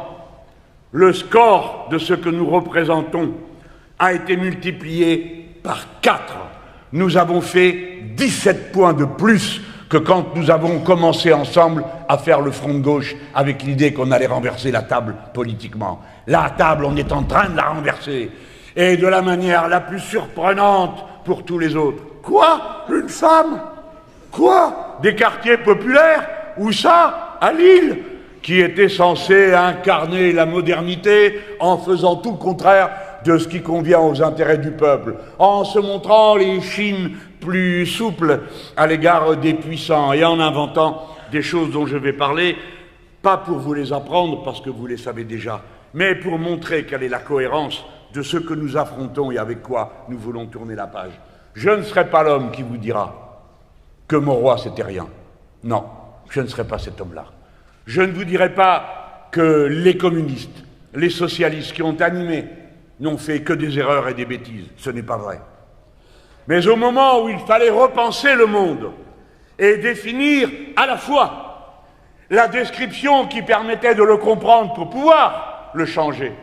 le score de ce que nous représentons a été multiplié par 4. Nous avons fait 17 points de plus que quand nous avons commencé ensemble à faire le front de gauche avec l'idée qu'on allait renverser la table politiquement. La table, on est en train de la renverser. Et de la manière la plus surprenante pour tous les autres. Quoi? Une femme? Quoi? Des quartiers populaires? Où ça? À Lille, qui était censé incarner la modernité en faisant tout le contraire de ce qui convient aux intérêts du peuple, en se montrant les chines plus souples à l'égard des puissants et en inventant des choses dont je vais parler, pas pour vous les apprendre parce que vous les savez déjà, mais pour montrer quelle est la cohérence de ce que nous affrontons et avec quoi nous voulons tourner la page. Je ne serai pas l'homme qui vous dira que Mauroy c'était rien. Non, je ne serai pas cet homme-là. Je ne vous dirai pas que les communistes, les socialistes qui ont animé n'ont fait que des erreurs et des bêtises. Ce n'est pas vrai. Mais au moment où il fallait repenser le monde et définir à la fois la description qui permettait de le comprendre pour pouvoir le changer,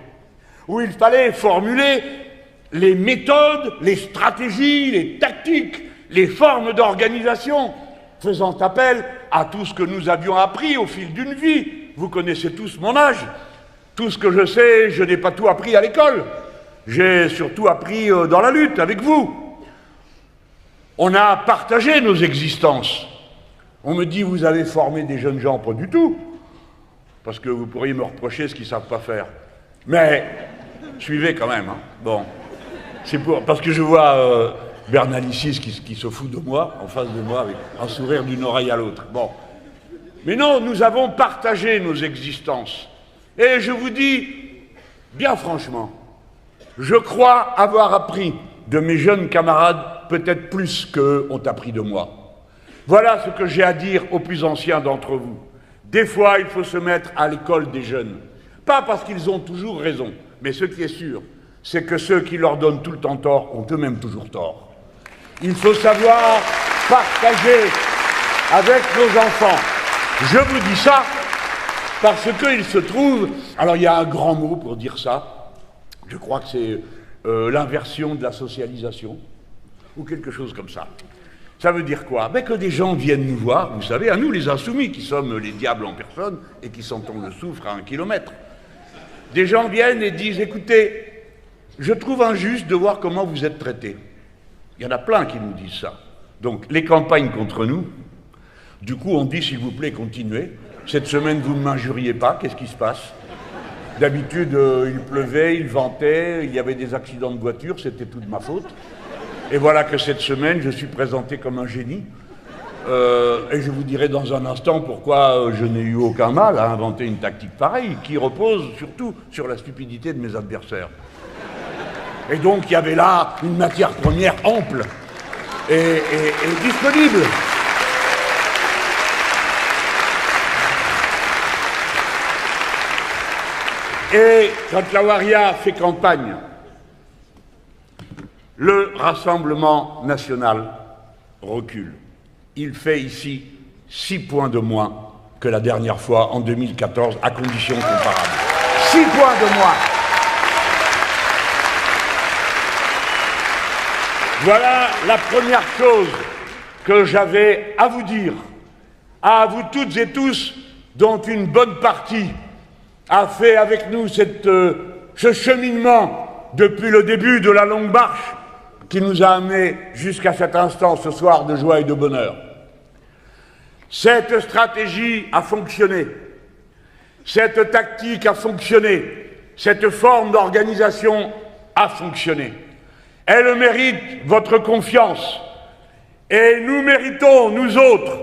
où il fallait formuler les méthodes, les stratégies, les tactiques, les formes d'organisation, faisant appel à tout ce que nous avions appris au fil d'une vie. Vous connaissez tous mon âge. Tout ce que je sais, je n'ai pas tout appris à l'école. J'ai surtout appris dans la lutte, avec vous. On a partagé nos existences. On me dit, vous avez formé des jeunes gens, pas du tout, parce que vous pourriez me reprocher ce qu'ils ne savent pas faire. Mais, suivez quand même, hein. Bon. C'est parce que je vois Bernalicis qui se fout de moi, en face de moi, avec un sourire d'une oreille à l'autre. Bon. Mais non, nous avons partagé nos existences. Et je vous dis, bien franchement, je crois avoir appris de mes jeunes camarades peut-être plus qu'eux ont appris de moi. Voilà ce que j'ai à dire aux plus anciens d'entre vous. Des fois, il faut se mettre à l'école des jeunes. Pas parce qu'ils ont toujours raison, mais ce qui est sûr, c'est que ceux qui leur donnent tout le temps tort ont eux-mêmes toujours tort. Il faut savoir partager avec nos enfants. Je vous dis ça parce qu'il se trouve... Alors, il y a un grand mot pour dire ça. Je crois que c'est l'inversion de la socialisation, ou quelque chose comme ça. Ça veut dire quoi? Que des gens viennent nous voir, vous savez, à nous les insoumis, qui sommes les diables en personne, et qui sentons le soufre à 1 kilomètre. Des gens viennent et disent, écoutez, je trouve injuste de voir comment vous êtes traités. Il y en a plein qui nous disent ça. Donc, les campagnes contre nous, du coup, on dit, s'il vous plaît, continuez. Cette semaine, vous ne m'injuriez pas, qu'est-ce qui se passe? D'habitude, il pleuvait, il ventait, il y avait des accidents de voiture, c'était tout de ma faute. Et voilà que cette semaine, je suis présenté comme un génie. Et je vous dirai dans un instant pourquoi je n'ai eu aucun mal à inventer une tactique pareille, qui repose surtout sur la stupidité de mes adversaires. Et donc, il y avait là une matière première ample et disponible. Et quand la Tlawaria fait campagne, le Rassemblement national recule. Il fait ici 6 points de moins que la dernière fois, en 2014, à conditions comparables. 6 points de moins. Voilà la première chose que j'avais à vous dire, à vous toutes et tous, dont une bonne partie a fait avec nous ce cheminement depuis le début de la longue marche qui nous a amenés jusqu'à cet instant ce soir de joie et de bonheur. Cette stratégie a fonctionné, cette tactique a fonctionné, cette forme d'organisation a fonctionné. Elle mérite votre confiance et nous méritons, nous autres,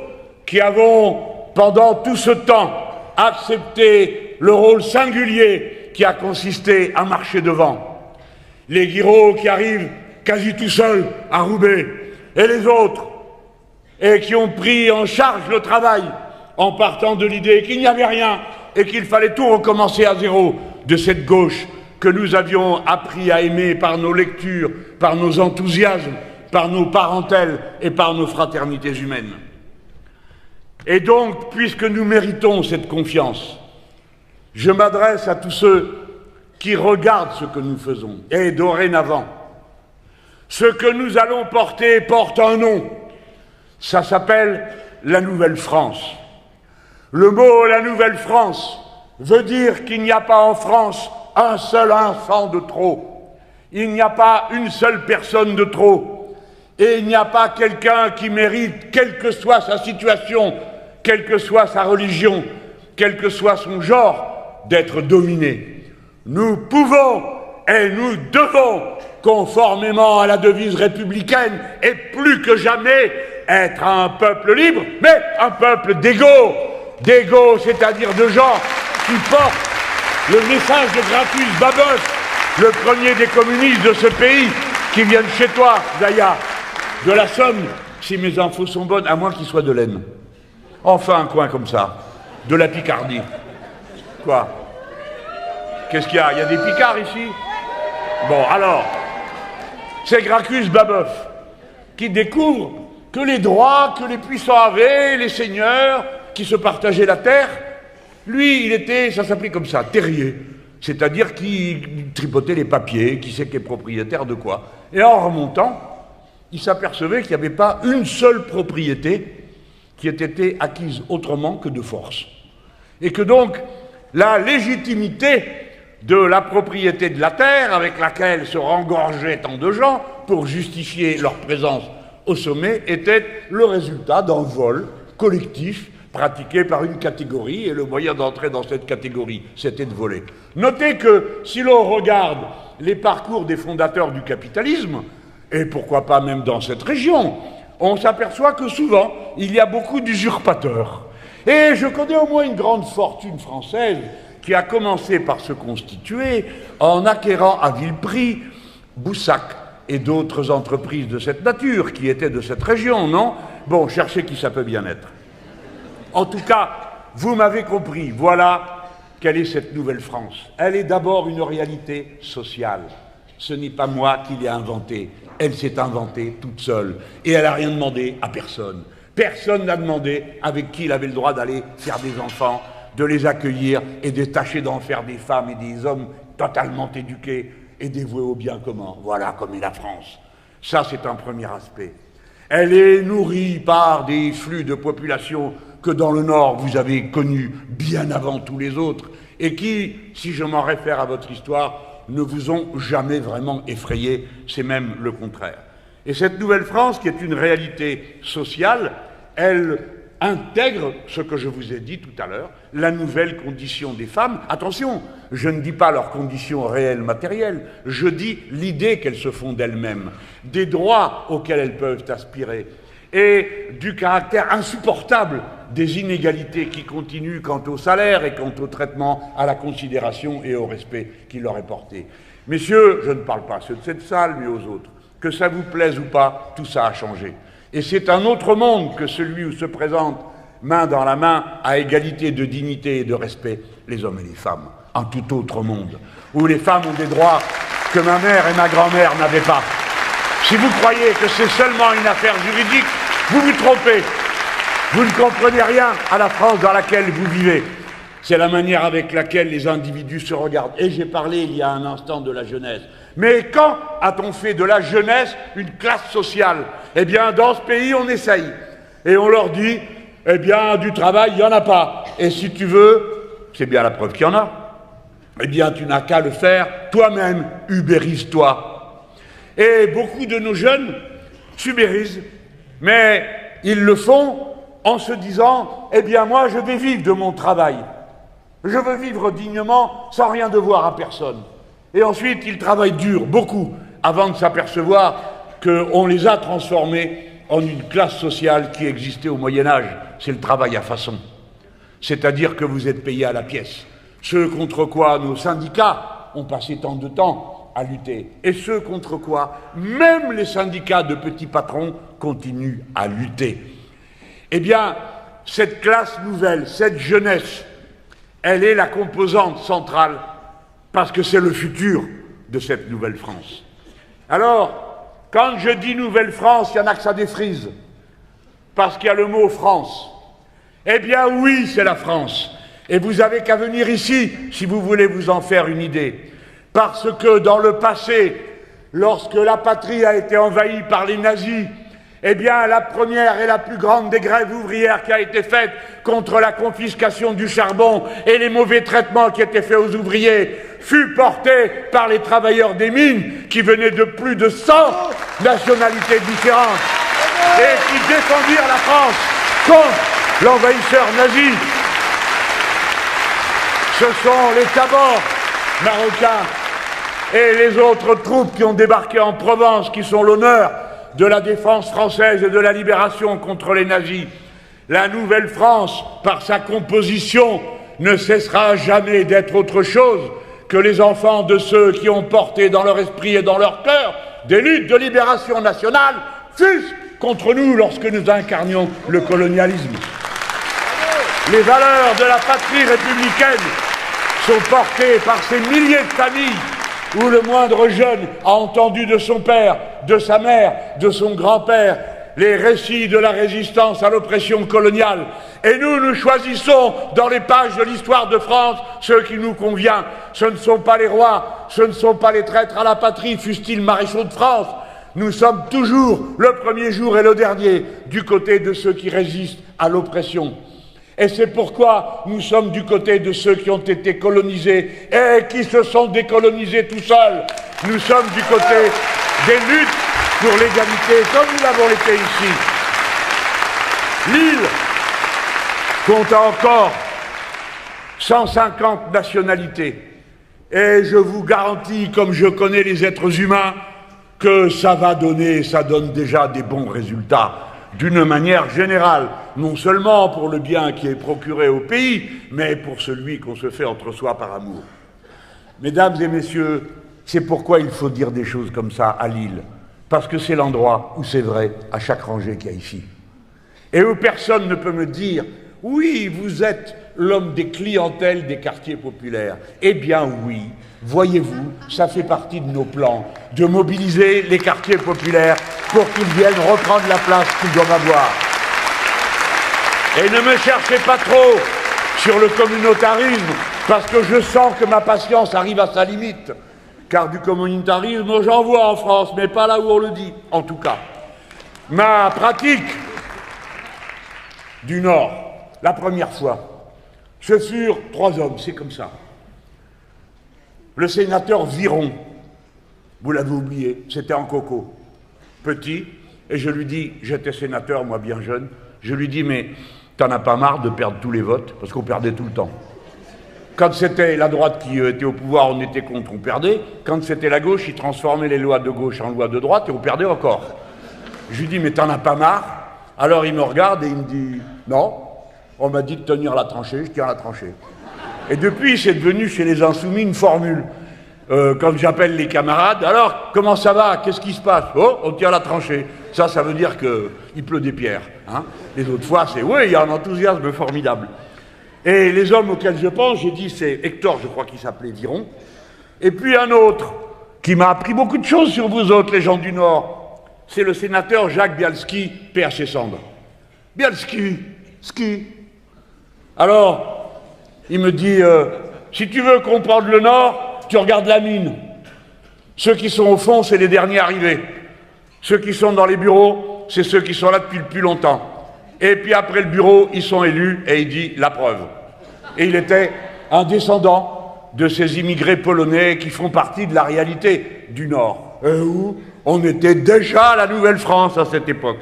qui avons pendant tout ce temps accepté le rôle singulier qui a consisté à marcher devant. Les Guiraud qui arrivent quasi tout seuls à Roubaix et les autres et qui ont pris en charge le travail en partant de l'idée qu'il n'y avait rien et qu'il fallait tout recommencer à zéro de cette gauche que nous avions appris à aimer par nos lectures, par nos enthousiasmes, par nos parentèles et par nos fraternités humaines. Et donc, puisque nous méritons cette confiance, je m'adresse à tous ceux qui regardent ce que nous faisons. Et dorénavant, ce que nous allons porter porte un nom. Ça s'appelle la Nouvelle France. Le mot « la Nouvelle France » veut dire qu'il n'y a pas en France un seul enfant de trop. Il n'y a pas une seule personne de trop. Et il n'y a pas quelqu'un qui mérite, quelle que soit sa situation, quelle que soit sa religion, quel que soit son genre, d'être dominé. Nous pouvons et nous devons, conformément à la devise républicaine, et plus que jamais, être un peuple libre, mais un peuple d'égaux. D'égaux, c'est-à-dire de gens qui portent le message de Gracchus Babeuf, le premier des communistes de ce pays, qui viennent chez toi, Zaya, de la Somme, si mes infos sont bonnes, à moins qu'ils soient de l'Aisne. Enfin, un coin comme ça, de la Picardie. Quoi? Qu'est-ce qu'il y a? Il y a des Picards ici? Bon, alors, c'est Gracchus Babeuf qui découvre que les droits que les puissants avaient, les seigneurs qui se partageaient la terre, lui, il était, ça s'appelait comme ça, terrier, c'est-à-dire qui tripotait les papiers, qui sait qui est propriétaire de quoi. Et en remontant, il s'apercevait qu'il n'y avait pas une seule propriété qui ait été acquise autrement que de force. Et que donc, la légitimité de la propriété de la terre, avec laquelle se rengorgeaient tant de gens pour justifier leur présence au sommet, était le résultat d'un vol collectif pratiqué par une catégorie, et le moyen d'entrer dans cette catégorie, c'était de voler. Notez que si l'on regarde les parcours des fondateurs du capitalisme, et pourquoi pas même dans cette région, on s'aperçoit que souvent, il y a beaucoup d'usurpateurs. Et je connais au moins une grande fortune française qui a commencé par se constituer en acquérant à vil prix Boussac et d'autres entreprises de cette nature qui étaient de cette région, non? Bon, cherchez qui ça peut bien être. En tout cas, vous m'avez compris, voilà quelle est cette nouvelle France. Elle est d'abord une réalité sociale. Ce n'est pas moi qui l'ai inventée, elle s'est inventée toute seule. Et elle n'a rien demandé à personne. Personne n'a demandé avec qui il avait le droit d'aller faire des enfants, de les accueillir et de tâcher d'en faire des femmes et des hommes totalement éduqués et dévoués au bien commun. Voilà comme est la France. Ça, c'est un premier aspect. Elle est nourrie par des flux de population que dans le Nord, vous avez connus bien avant tous les autres, et qui, si je m'en réfère à votre histoire, ne vous ont jamais vraiment effrayé, c'est même le contraire. Et cette nouvelle France, qui est une réalité sociale, elle intègre ce que je vous ai dit tout à l'heure, la nouvelle condition des femmes. Attention, je ne dis pas leur condition réelle matérielle, je dis l'idée qu'elles se font d'elles-mêmes, des droits auxquels elles peuvent aspirer, et du caractère insupportable des inégalités qui continuent quant au salaire et quant au traitement, à la considération et au respect qui leur est porté. Messieurs, je ne parle pas à ceux de cette salle, mais aux autres. Que ça vous plaise ou pas, tout ça a changé. Et c'est un autre monde que celui où se présentent, main dans la main, à égalité de dignité et de respect, les hommes et les femmes. Un tout autre monde, où les femmes ont des droits que ma mère et ma grand-mère n'avaient pas. Si vous croyez que c'est seulement une affaire juridique, vous vous trompez. Vous ne comprenez rien à la France dans laquelle vous vivez. C'est la manière avec laquelle les individus se regardent. Et j'ai parlé il y a un instant de la jeunesse. Mais quand a-t-on fait de la jeunesse une classe sociale? Eh bien, dans ce pays, on essaye. Et on leur dit, eh bien, du travail, il n'y en a pas. Et si tu veux, c'est bien la preuve qu'il y en a. Eh bien, tu n'as qu'à le faire toi-même, ubérise-toi. Et beaucoup de nos jeunes s'ubérisent, mais ils le font en se disant « Eh bien moi je vais vivre de mon travail, je veux vivre dignement sans rien devoir à personne ». Et ensuite ils travaillent dur, beaucoup, avant de s'apercevoir qu'on les a transformés en une classe sociale qui existait au Moyen-Âge, c'est le travail à façon. C'est-à-dire que vous êtes payés à la pièce. Ce contre quoi nos syndicats ont passé tant de temps à lutter. Et ce contre quoi même les syndicats de petits patrons continuent à lutter. Eh bien, cette classe nouvelle, cette jeunesse, elle est la composante centrale parce que c'est le futur de cette nouvelle France. Alors, quand je dis Nouvelle France, il y en a que ça défrise, parce qu'il y a le mot France. Eh bien oui, c'est la France. Et vous avez qu'à venir ici, si vous voulez vous en faire une idée. Parce que dans le passé, lorsque la patrie a été envahie par les nazis, eh bien la première et la plus grande des grèves ouvrières qui a été faite contre la confiscation du charbon et les mauvais traitements qui étaient faits aux ouvriers fut portée par les travailleurs des mines qui venaient de plus de 100 nationalités différentes et qui défendirent la France contre l'envahisseur nazi. Ce sont les Tabors marocains et les autres troupes qui ont débarqué en Provence qui sont l'honneur de la défense française et de la libération contre les nazis. La nouvelle France, par sa composition, ne cessera jamais d'être autre chose que les enfants de ceux qui ont porté dans leur esprit et dans leur cœur des luttes de libération nationale, fût-ce contre nous lorsque nous incarnions le colonialisme. Les valeurs de la patrie républicaine sont portées par ces milliers de familles où le moindre jeune a entendu de son père, de sa mère, de son grand-père, les récits de la résistance à l'oppression coloniale. Et nous choisissons dans les pages de l'histoire de France ce qui nous convient. Ce ne sont pas les rois, ce ne sont pas les traîtres à la patrie, fussent-ils maréchaux de France. Nous sommes toujours, le premier jour et le dernier, du côté de ceux qui résistent à l'oppression. Et c'est pourquoi nous sommes du côté de ceux qui ont été colonisés et qui se sont décolonisés tout seuls. Nous sommes du côté des luttes pour l'égalité, comme nous l'avons été ici. L'île compte encore 150 nationalités. Et je vous garantis, comme je connais les êtres humains, que ça donne déjà des bons résultats. D'une manière générale, non seulement pour le bien qui est procuré au pays, mais pour celui qu'on se fait entre soi par amour. Mesdames et messieurs, c'est pourquoi il faut dire des choses comme ça à Lille, parce que c'est l'endroit où c'est vrai à chaque rangée qu'il y a ici. Et où personne ne peut me dire « Oui, vous êtes l'homme des clientèles des quartiers populaires ». Eh bien oui, voyez-vous, ça fait partie de nos plans, de mobiliser les quartiers populaires pour qu'ils viennent reprendre la place qu'ils doivent avoir. Et ne me cherchez pas trop sur le communautarisme, parce que je sens que ma patience arrive à sa limite. Car du communautarisme, j'en vois en France, mais pas là où on le dit, en tout cas. Ma pratique du Nord, la première fois, ce furent 3 hommes, c'est comme ça. Le sénateur Viron, vous l'avez oublié, c'était en coco, petit, et je lui dis, j'étais sénateur, moi bien jeune, je lui dis, mais t'en as pas marre de perdre tous les votes, parce qu'on perdait tout le temps. Quand c'était la droite qui était au pouvoir, on était contre, on perdait. Quand c'était la gauche, ils transformaient les lois de gauche en lois de droite et on perdait encore. Je lui dis, mais t'en as pas marre? Alors il me regarde et il me dit, non, on m'a dit de tenir la tranchée, je tiens la tranchée. Et depuis, c'est devenu chez les Insoumis une formule. Quand j'appelle les camarades, alors, comment ça va? Qu'est-ce qui se passe? Oh, on tient la tranchée. Ça veut dire qu'il pleut des pierres. Hein. Les autres fois, c'est, oui, il y a un enthousiasme formidable. Et les hommes auxquels je pense, j'ai dit, c'est Hector, je crois qu'il s'appelait Viron, et puis un autre, qui m'a appris beaucoup de choses sur vous autres, les gens du Nord, c'est le sénateur Jacques Bialski, paix à ses cendres. Bialski, ski. Alors, il me dit, si tu veux comprendre le Nord, tu regardes la mine. Ceux qui sont au fond, c'est les derniers arrivés. Ceux qui sont dans les bureaux, c'est ceux qui sont là depuis le plus longtemps. Et puis après le bureau, ils sont élus, et il dit la preuve. Et il était un descendant de ces immigrés polonais qui font partie de la réalité du Nord. où on était déjà la Nouvelle-France à cette époque.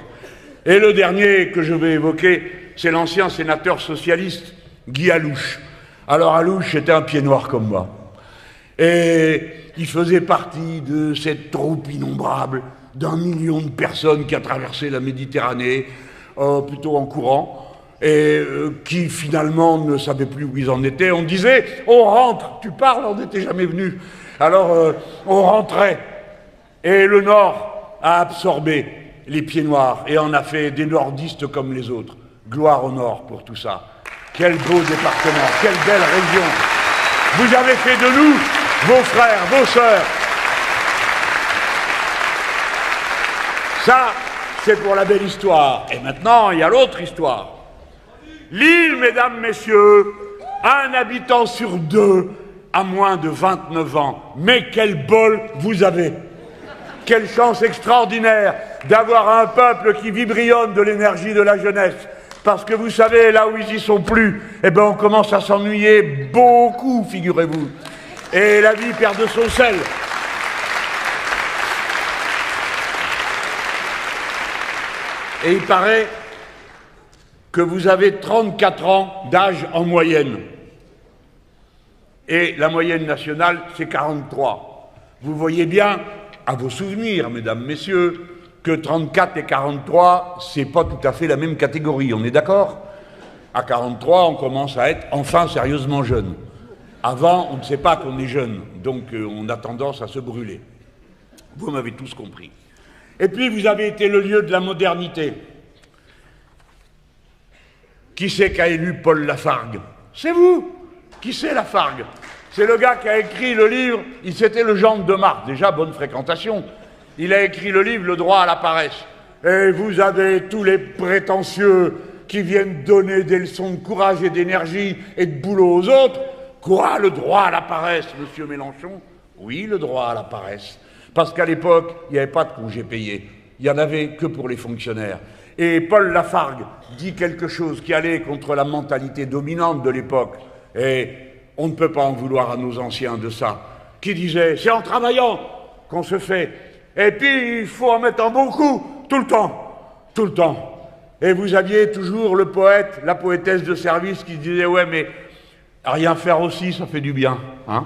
Et le dernier que je vais évoquer, c'est l'ancien sénateur socialiste Guy Alouche. Alors Alouche était un pied noir comme moi. Et il faisait partie de cette troupe innombrable d'1 million de personnes qui a traversé la Méditerranée, plutôt en courant, et qui finalement ne savaient plus où ils en étaient. On disait « on rentre », tu parles, on n'était jamais venu. Alors on rentrait, et le Nord a absorbé les pieds noirs et en a fait des nordistes comme les autres. Gloire au Nord pour tout ça. Quel beau département, quelle belle région. Vous avez fait de nous vos frères, vos sœurs. Ça, c'est pour la belle histoire. Et maintenant, il y a l'autre histoire. L'île, mesdames, messieurs, a un habitant sur 2 à moins de 29 ans. Mais quel bol vous avez! Quelle chance extraordinaire d'avoir un peuple qui vibrionne de l'énergie de la jeunesse. Parce que vous savez, là où ils y sont plus, eh ben on commence à s'ennuyer beaucoup, figurez-vous. Et la vie perd de son sel. Et il paraît que vous avez 34 ans d'âge en moyenne. Et la moyenne nationale, c'est 43. Vous voyez bien, à vos souvenirs, mesdames, messieurs, que 34 et 43, c'est pas tout à fait la même catégorie, on est d'accord? À 43, on commence à être enfin sérieusement jeune. Avant, on ne sait pas qu'on est jeune, donc on a tendance à se brûler. Vous m'avez tous compris. Et puis, vous avez été le lieu de la modernité. Qui c'est qui a élu Paul Lafargue? C'est vous. Qui c'est Lafargue? C'est le gars qui a écrit le livre, c'était le gendre de Marx, déjà bonne fréquentation. Il a écrit le livre « Le droit à la paresse ». Et vous avez tous les prétentieux qui viennent donner des leçons de courage et d'énergie et de boulot aux autres. Quoi, le droit à la paresse, monsieur Mélenchon? Oui, le droit à la paresse. Parce qu'à l'époque, il n'y avait pas de congés payés. Il n'y en avait que pour les fonctionnaires. Et Paul Lafargue dit quelque chose qui allait contre la mentalité dominante de l'époque. Et on ne peut pas en vouloir à nos anciens de ça. Qui disait, c'est en travaillant qu'on se fait. Et puis, il faut en mettre un bon coup, tout le temps. Tout le temps. Et vous aviez toujours le poète, la poétesse de service qui disait, ouais, mais rien faire aussi, ça fait du bien. Hein.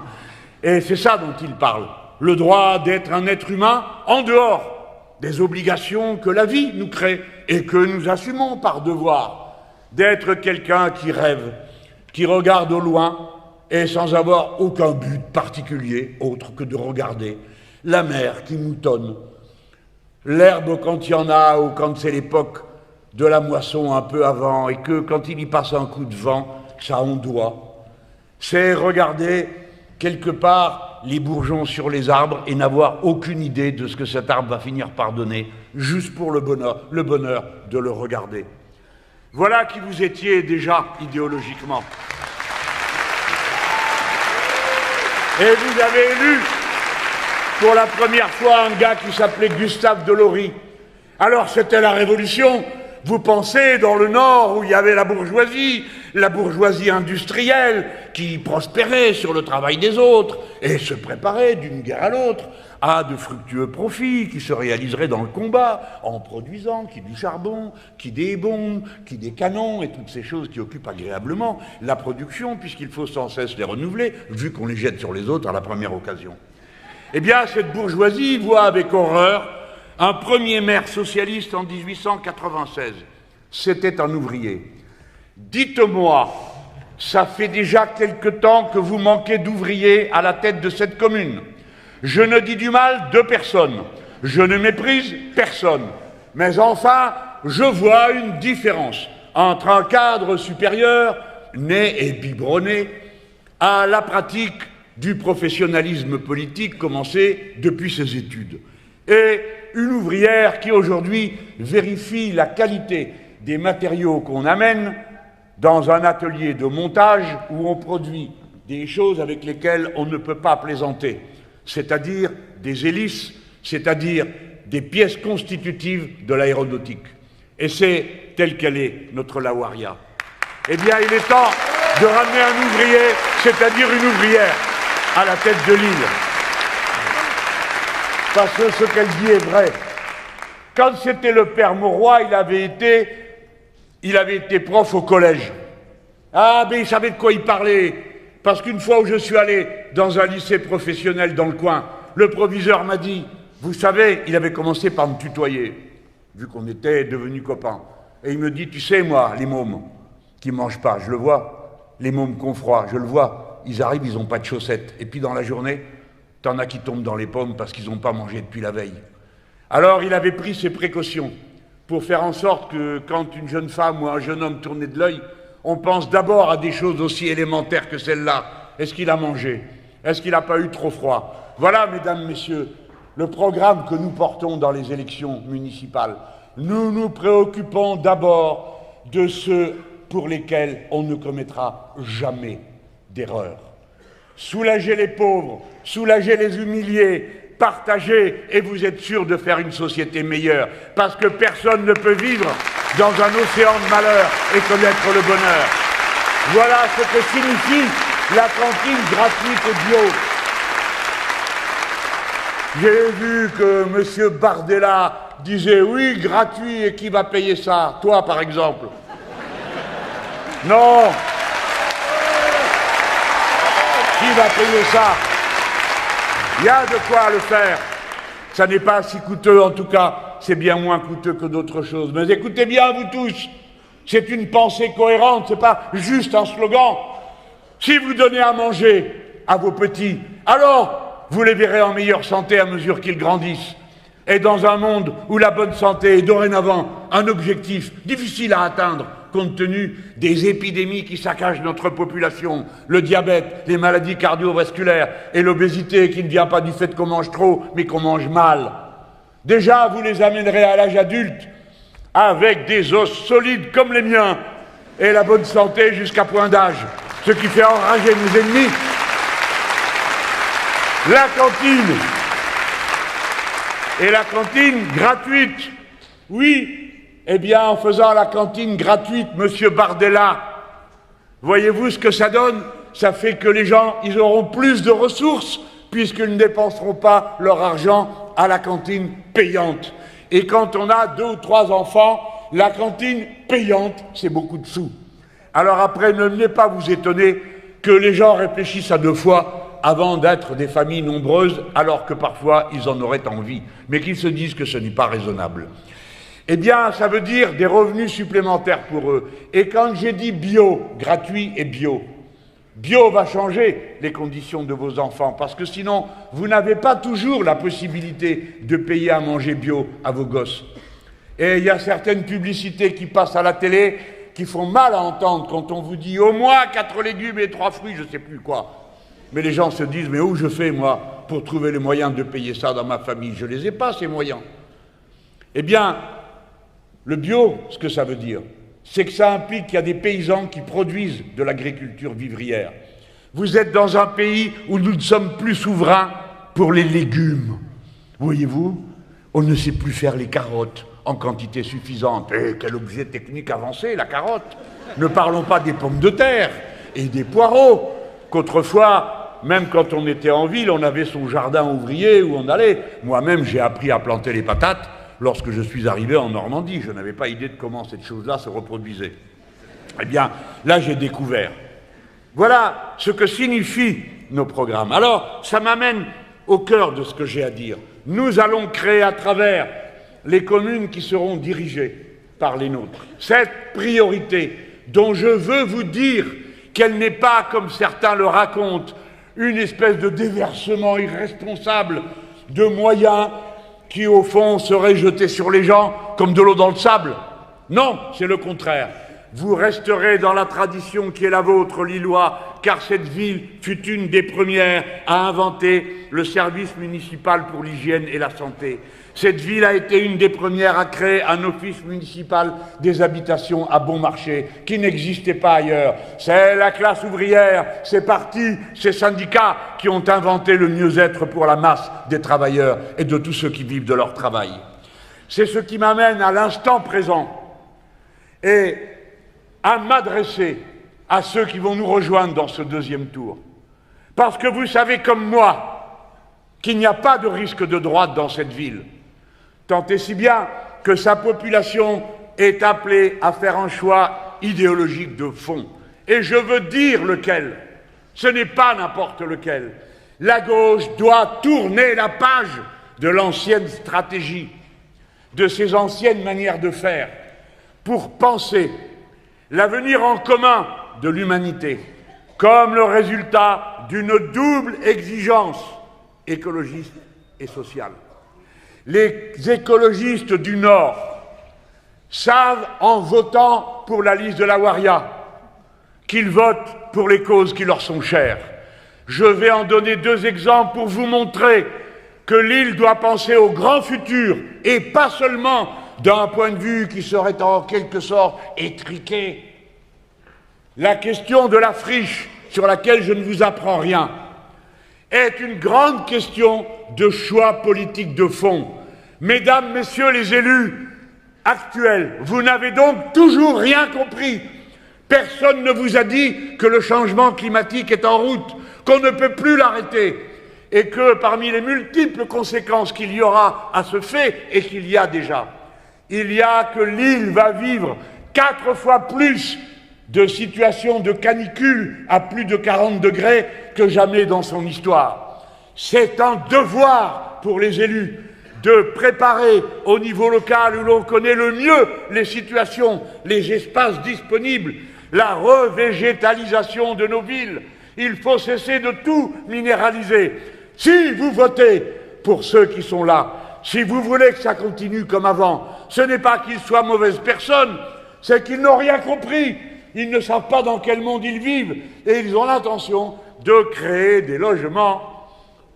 Et c'est ça dont il parle. Le droit d'être un être humain en dehors des obligations que la vie nous crée et que nous assumons par devoir. D'être quelqu'un qui rêve, qui regarde au loin et sans avoir aucun but particulier autre que de regarder la mer qui moutonne, l'herbe quand il y en a ou quand c'est l'époque de la moisson un peu avant et que quand il y passe un coup de vent, ça ondoie. C'est regarder quelque part les bourgeons sur les arbres et n'avoir aucune idée de ce que cet arbre va finir par donner, juste pour le bonheur de le regarder. Voilà qui vous étiez déjà idéologiquement. Et vous avez élu pour la première fois un gars qui s'appelait Gustave Delory. Alors c'était la Révolution. Vous pensez dans le Nord où il y avait la bourgeoisie industrielle qui prospérait sur le travail des autres et se préparait d'une guerre à l'autre à de fructueux profits qui se réaliseraient dans le combat en produisant qui du charbon, qui des bombes, qui des canons et toutes ces choses qui occupent agréablement la production puisqu'il faut sans cesse les renouveler vu qu'on les jette sur les autres à la première occasion. Eh bien, cette bourgeoisie voit avec horreur un premier maire socialiste en 1896. C'était un ouvrier. Dites-moi, ça fait déjà quelque temps que vous manquez d'ouvriers à la tête de cette commune. Je ne dis du mal de personne. Je ne méprise personne. Mais enfin, je vois une différence entre un cadre supérieur, né et biberonné, à la pratique du professionnalisme politique commencé depuis ses études. Et une ouvrière qui aujourd'hui vérifie la qualité des matériaux qu'on amène dans un atelier de montage où on produit des choses avec lesquelles on ne peut pas plaisanter, c'est-à-dire des hélices, c'est-à-dire des pièces constitutives de l'aéronautique. Et c'est telle qu'elle est, notre Lawaria. Eh bien, il est temps de ramener un ouvrier, c'est-à-dire une ouvrière, à la tête de l'île. parce que ce qu'elle dit est vrai. Quand c'était le père Mauroy, il avait été prof au collège. Ah, mais il savait de quoi il parlait. Parce qu'une fois où je suis allé dans un lycée professionnel dans le coin, le proviseur m'a dit, vous savez, il avait commencé par me tutoyer, vu qu'on était devenus copains. Et il me dit, tu sais, moi, les mômes qui mangent pas, je le vois, les mômes qui ont froid, je le vois, ils arrivent, ils n'ont pas de chaussettes. Et puis dans la journée, t'en as qui tombent dans les pommes parce qu'ils n'ont pas mangé depuis la veille. Alors il avait pris ses précautions pour faire en sorte que quand une jeune femme ou un jeune homme tournait de l'œil, on pense d'abord à des choses aussi élémentaires que celle-là. Est-ce qu'il a mangé? Est-ce qu'il n'a pas eu trop froid? Voilà, mesdames, messieurs, le programme que nous portons dans les élections municipales. Nous nous préoccupons d'abord de ceux pour lesquels on ne commettra jamais d'erreur. Soulager les pauvres, soulager les humiliés, partager, et vous êtes sûr de faire une société meilleure, parce que personne ne peut vivre dans un océan de malheur et connaître le bonheur. Voilà ce que signifie la cantine gratuite et bio. J'ai vu que M. Bardella disait oui, gratuit, et qui va payer ça? Toi, par exemple. Non. Qui va payer ça? Il y a de quoi le faire. Ça n'est pas si coûteux, en tout cas, c'est bien moins coûteux que d'autres choses. Mais écoutez bien, vous tous, c'est une pensée cohérente, c'est pas juste un slogan. Si vous donnez à manger à vos petits, alors vous les verrez en meilleure santé à mesure qu'ils grandissent. Et dans un monde où la bonne santé est dorénavant un objectif difficile à atteindre, compte tenu des épidémies qui saccagent notre population, le diabète, les maladies cardiovasculaires et l'obésité qui ne vient pas du fait qu'on mange trop, mais qu'on mange mal. Déjà, vous les amènerez à l'âge adulte avec des os solides comme les miens et la bonne santé jusqu'à point d'âge, ce qui fait enrager nos ennemis. La cantine, et la cantine gratuite, oui. Eh bien, en faisant la cantine gratuite, Monsieur Bardella, voyez-vous ce que ça donne? Ça fait que les gens, ils auront plus de ressources, puisqu'ils ne dépenseront pas leur argent à la cantine payante. Et quand on a 2 ou 3 enfants, la cantine payante, c'est beaucoup de sous. Alors après, ne venez pas vous étonner que les gens réfléchissent à 2 fois avant d'être des familles nombreuses, alors que parfois ils en auraient envie, mais qu'ils se disent que ce n'est pas raisonnable. Eh bien, ça veut dire des revenus supplémentaires pour eux. Et quand j'ai dit bio, gratuit et bio va changer les conditions de vos enfants, parce que sinon, vous n'avez pas toujours la possibilité de payer à manger bio à vos gosses. Et il y a certaines publicités qui passent à la télé qui font mal à entendre quand on vous dit au moins 4 légumes et 3 fruits, je ne sais plus quoi. Mais les gens se disent, mais où je fais, moi, pour trouver les moyens de payer ça dans ma famille? Je ne les ai pas, ces moyens. Eh bien, le bio, ce que ça veut dire, c'est que ça implique qu'il y a des paysans qui produisent de l'agriculture vivrière. Vous êtes dans un pays où nous ne sommes plus souverains pour les légumes. Voyez-vous, on ne sait plus faire les carottes en quantité suffisante. Et quel objet technique avancé, la carotte! Ne parlons pas des pommes de terre et des poireaux, qu'autrefois, même quand on était en ville, on avait son jardin ouvrier où on allait. Moi-même, j'ai appris à planter les patates lorsque je suis arrivé en Normandie. Je n'avais pas idée de comment cette chose-là se reproduisait. Eh bien, là, j'ai découvert. Voilà ce que signifient nos programmes. Alors, ça m'amène au cœur de ce que j'ai à dire. Nous allons créer à travers les communes qui seront dirigées par les nôtres cette priorité dont je veux vous dire qu'elle n'est pas, comme certains le racontent, une espèce de déversement irresponsable de moyens qui, au fond, seraient jetés sur les gens comme de l'eau dans le sable. Non, c'est le contraire. Vous resterez dans la tradition qui est la vôtre, Lillois, car cette ville fut une des premières à inventer le service municipal pour l'hygiène et la santé. Cette ville a été une des premières à créer un office municipal des habitations à bon marché, qui n'existait pas ailleurs. C'est la classe ouvrière, ces partis, ces syndicats qui ont inventé le mieux-être pour la masse des travailleurs et de tous ceux qui vivent de leur travail. C'est ce qui m'amène à l'instant présent et à m'adresser à ceux qui vont nous rejoindre dans ce deuxième tour. Parce que vous savez comme moi qu'il n'y a pas de risque de droite dans cette ville, tant et si bien que sa population est appelée à faire un choix idéologique de fond. Et je veux dire lequel. Ce n'est pas n'importe lequel. La gauche doit tourner la page de l'ancienne stratégie, de ses anciennes manières de faire, pour penser l'avenir en commun de l'humanité comme le résultat d'une double exigence écologiste et sociale. Les écologistes du Nord savent, en votant pour la liste de la Waria, qu'ils votent pour les causes qui leur sont chères. Je vais en donner 2 exemples pour vous montrer que l'île doit penser au grand futur et pas seulement d'un point de vue qui serait en quelque sorte étriqué. La question de la friche, sur laquelle je ne vous apprends rien, est une grande question de choix politique de fond. Mesdames, messieurs les élus actuels, vous n'avez donc toujours rien compris. Personne ne vous a dit que le changement climatique est en route, qu'on ne peut plus l'arrêter, et que parmi les multiples conséquences qu'il y aura à ce fait, et qu'il y a déjà, il y a que l'île va vivre 4 fois plus de situations de canicule à plus de 40 degrés que jamais dans son histoire. C'est un devoir pour les élus de préparer au niveau local où l'on connaît le mieux les situations, les espaces disponibles, la revégétalisation de nos villes. Il faut cesser de tout minéraliser. Si vous votez pour ceux qui sont là, si vous voulez que ça continue comme avant, ce n'est pas qu'ils soient mauvaises personnes, c'est qu'ils n'ont rien compris. Ils ne savent pas dans quel monde ils vivent et ils ont l'intention de créer des logements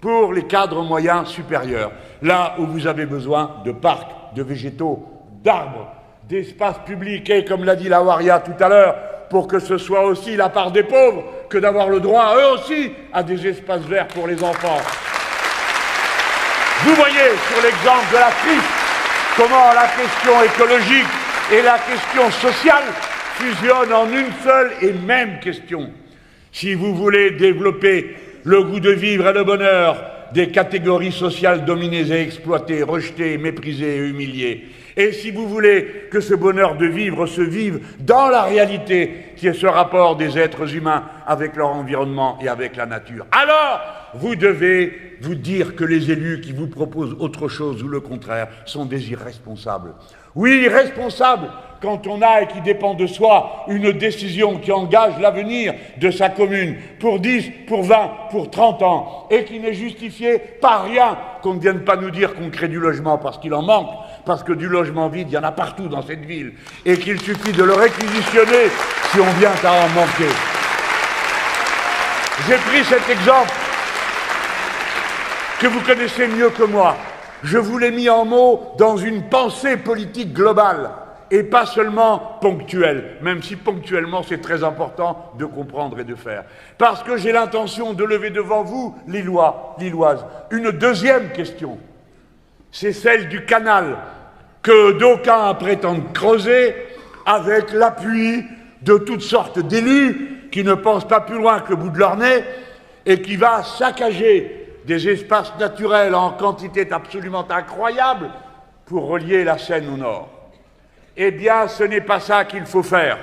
pour les cadres moyens supérieurs. Là où vous avez besoin de parcs, de végétaux, d'arbres, d'espaces publics et, comme l'a dit la Waria tout à l'heure, pour que ce soit aussi la part des pauvres que d'avoir le droit, eux aussi, à des espaces verts pour les enfants. Vous voyez sur l'exemple de la friche comment la question écologique et la question sociale fusionnent en une seule et même question. Si vous voulez développer le goût de vivre et le bonheur des catégories sociales dominées et exploitées, rejetées, méprisées et humiliées, et si vous voulez que ce bonheur de vivre se vive dans la réalité qui est ce rapport des êtres humains avec leur environnement et avec la nature, alors vous devez vous dire que les élus qui vous proposent autre chose ou le contraire sont des irresponsables. Oui, irresponsables quand on a et qui dépend de soi une décision qui engage l'avenir de sa commune pour 10, pour 20, pour 30 ans et qui n'est justifiée par rien, qu'on ne vienne pas nous dire qu'on crée du logement parce qu'il en manque, parce que du logement vide, il y en a partout dans cette ville et qu'il suffit de le réquisitionner si on vient à en manquer. J'ai pris cet exemple que vous connaissez mieux que moi. Je vous l'ai mis en mots dans une pensée politique globale et pas seulement ponctuelle, même si ponctuellement c'est très important de comprendre et de faire. Parce que j'ai l'intention de lever devant vous, Lillois, Lilloises, une deuxième question. C'est celle du canal que d'aucuns prétendent creuser avec l'appui de toutes sortes d'élus qui ne pensent pas plus loin que le bout de leur nez et qui va saccager des espaces naturels en quantité absolument incroyable pour relier la Seine au nord. Eh bien, ce n'est pas ça qu'il faut faire.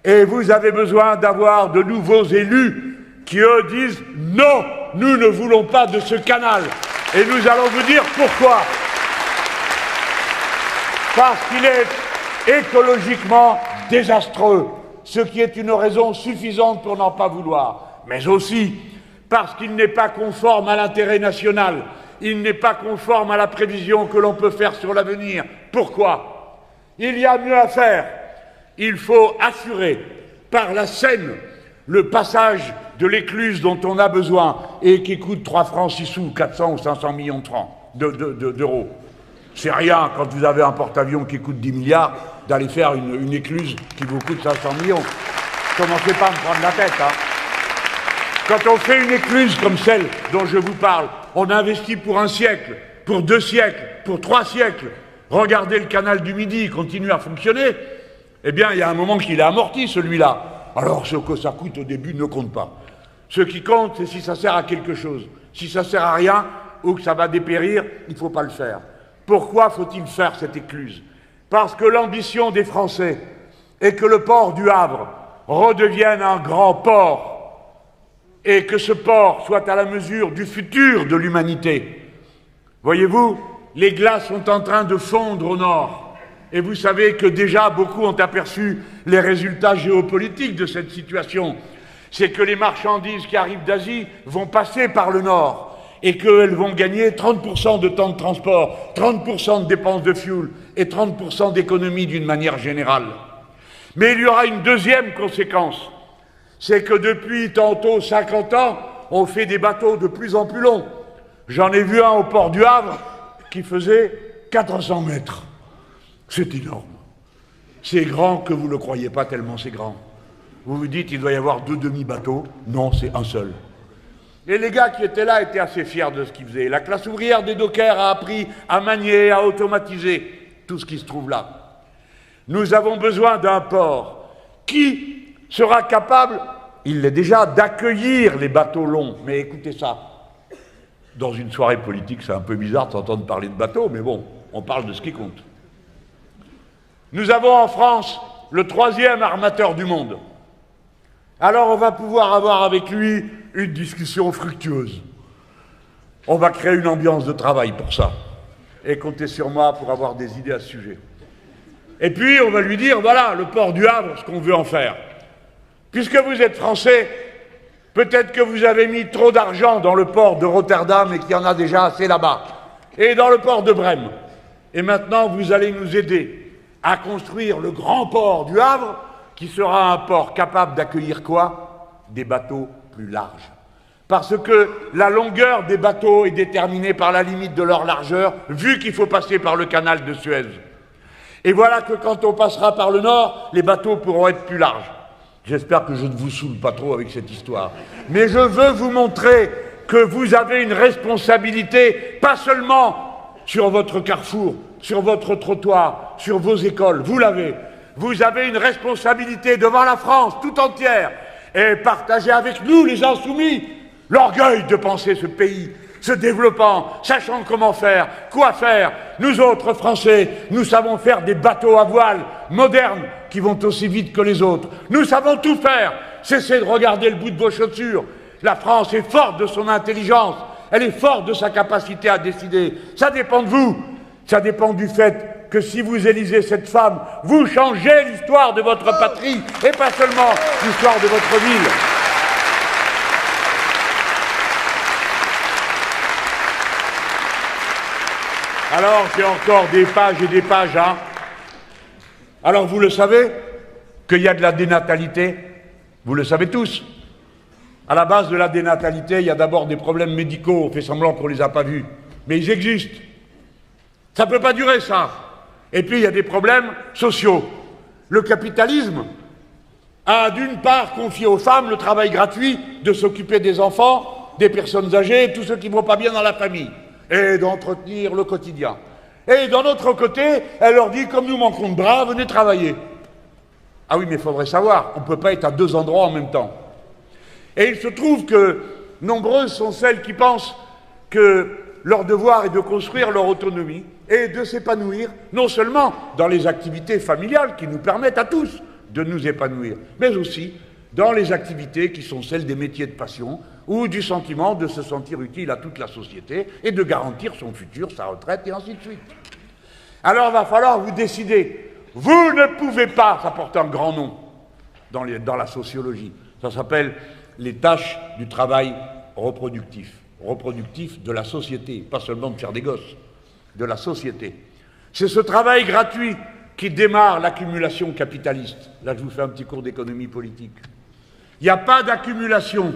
Et vous avez besoin d'avoir de nouveaux élus qui, eux, disent « Non, nous ne voulons pas de ce canal ». Et nous allons vous dire pourquoi. Parce qu'il est écologiquement désastreux, ce qui est une raison suffisante pour n'en pas vouloir. Mais aussi parce qu'il n'est pas conforme à l'intérêt national, il n'est pas conforme à la prévision que l'on peut faire sur l'avenir. Pourquoi ? Il y a mieux à faire. Il faut assurer par la Seine le passage de l'écluse dont on a besoin et qui coûte 3 francs 6 sous, 400 ou 500 millions d'euros. C'est rien quand vous avez un porte-avions qui coûte 10 milliards d'aller faire une écluse qui vous coûte 500 millions. Commencez pas à me prendre la tête, hein. Quand on fait une écluse comme celle dont je vous parle, on investit pour 1 siècle, pour 2 siècles, pour 3 siècles. Regardez le canal du Midi, il continue à fonctionner. Eh bien, il y a un moment qu'il est amorti, celui-là. Alors, ce que ça coûte au début ne compte pas. Ce qui compte, c'est si ça sert à quelque chose. Si ça sert à rien, ou que ça va dépérir, il ne faut pas le faire. Pourquoi faut-il faire cette écluse? Parce que l'ambition des Français est que le port du Havre redevienne un grand port et que ce port soit à la mesure du futur de l'humanité. Voyez-vous, les glaces sont en train de fondre au nord et vous savez que déjà beaucoup ont aperçu les résultats géopolitiques de cette situation. C'est que les marchandises qui arrivent d'Asie vont passer par le nord et qu'elles vont gagner 30% de temps de transport, 30% de dépenses de fuel et 30% d'économie d'une manière générale. Mais il y aura une deuxième conséquence, c'est que depuis tantôt 50 ans, on fait des bateaux de plus en plus longs. J'en ai vu un au port du Havre qui faisait 400 mètres. C'est énorme. C'est grand que vous ne le croyez pas tellement c'est grand. Vous vous dites il doit y avoir 2 demi-bateaux. Non, c'est un seul. Et les gars qui étaient là étaient assez fiers de ce qu'ils faisaient. La classe ouvrière des dockers a appris à manier, à automatiser tout ce qui se trouve là. Nous avons besoin d'un port qui sera capable, il l'est déjà, d'accueillir les bateaux longs. Mais écoutez ça, dans une soirée politique, c'est un peu bizarre de s'entendre parler de bateaux, mais bon, on parle de ce qui compte. Nous avons en France le 3e armateur du monde. Alors on va pouvoir avoir avec lui une discussion fructueuse. On va créer une ambiance de travail pour ça. Et comptez sur moi pour avoir des idées à ce sujet. Et puis on va lui dire, voilà, le port du Havre, ce qu'on veut en faire. Puisque vous êtes français, peut-être que vous avez mis trop d'argent dans le port de Rotterdam et qu'il y en a déjà assez là-bas. Et dans le port de Brême. Et maintenant, vous allez nous aider à construire le grand port du Havre, qui sera un port capable d'accueillir quoi? Des bateaux plus larges. Parce que la longueur des bateaux est déterminée par la limite de leur largeur, vu qu'il faut passer par le canal de Suez. Et voilà que quand on passera par le nord, les bateaux pourront être plus larges. J'espère que je ne vous saoule pas trop avec cette histoire. Mais je veux vous montrer que vous avez une responsabilité, pas seulement sur votre carrefour, sur votre trottoir, sur vos écoles, vous l'avez. Vous avez une responsabilité devant la France tout entière et partagez avec nous, les insoumis, l'orgueil de penser ce pays se développant, sachant comment faire, quoi faire. Nous autres Français, nous savons faire des bateaux à voile modernes qui vont aussi vite que les autres. Nous savons tout faire. Cessez de regarder le bout de vos chaussures. La France est forte de son intelligence. Elle est forte de sa capacité à décider. Ça dépend de vous. Ça dépend du fait que si vous élisez cette femme, vous changez l'histoire de votre patrie et pas seulement l'histoire de votre ville. Alors, j'ai encore des pages et des pages, hein. Alors, vous le savez, qu'il y a de la dénatalité, vous le savez tous. À la base de la dénatalité, il y a d'abord des problèmes médicaux, on fait semblant qu'on ne les a pas vus, mais ils existent. Ça ne peut pas durer, ça. Et puis, il y a des problèmes sociaux. Le capitalisme a d'une part confié aux femmes le travail gratuit de s'occuper des enfants, des personnes âgées, tous ceux qui ne vont pas bien dans la famille, et d'entretenir le quotidien. Et d'un autre côté, elle leur dit, comme nous manquons de bras, venez travailler. Ah oui, mais il faudrait savoir, on ne peut pas être à 2 endroits en même temps. Et il se trouve que nombreuses sont celles qui pensent que leur devoir est de construire leur autonomie et de s'épanouir, non seulement dans les activités familiales qui nous permettent à tous de nous épanouir, mais aussi dans les activités qui sont celles des métiers de passion ou du sentiment de se sentir utile à toute la société et de garantir son futur, sa retraite et ainsi de suite. Alors il va falloir vous décider. Vous ne pouvez pas, ça porte un grand nom dans la sociologie, ça s'appelle les tâches du travail reproductif de la société, pas seulement de faire des gosses, de la société. C'est ce travail gratuit qui démarre l'accumulation capitaliste. Là, je vous fais un petit cours d'économie politique. Il n'y a pas d'accumulation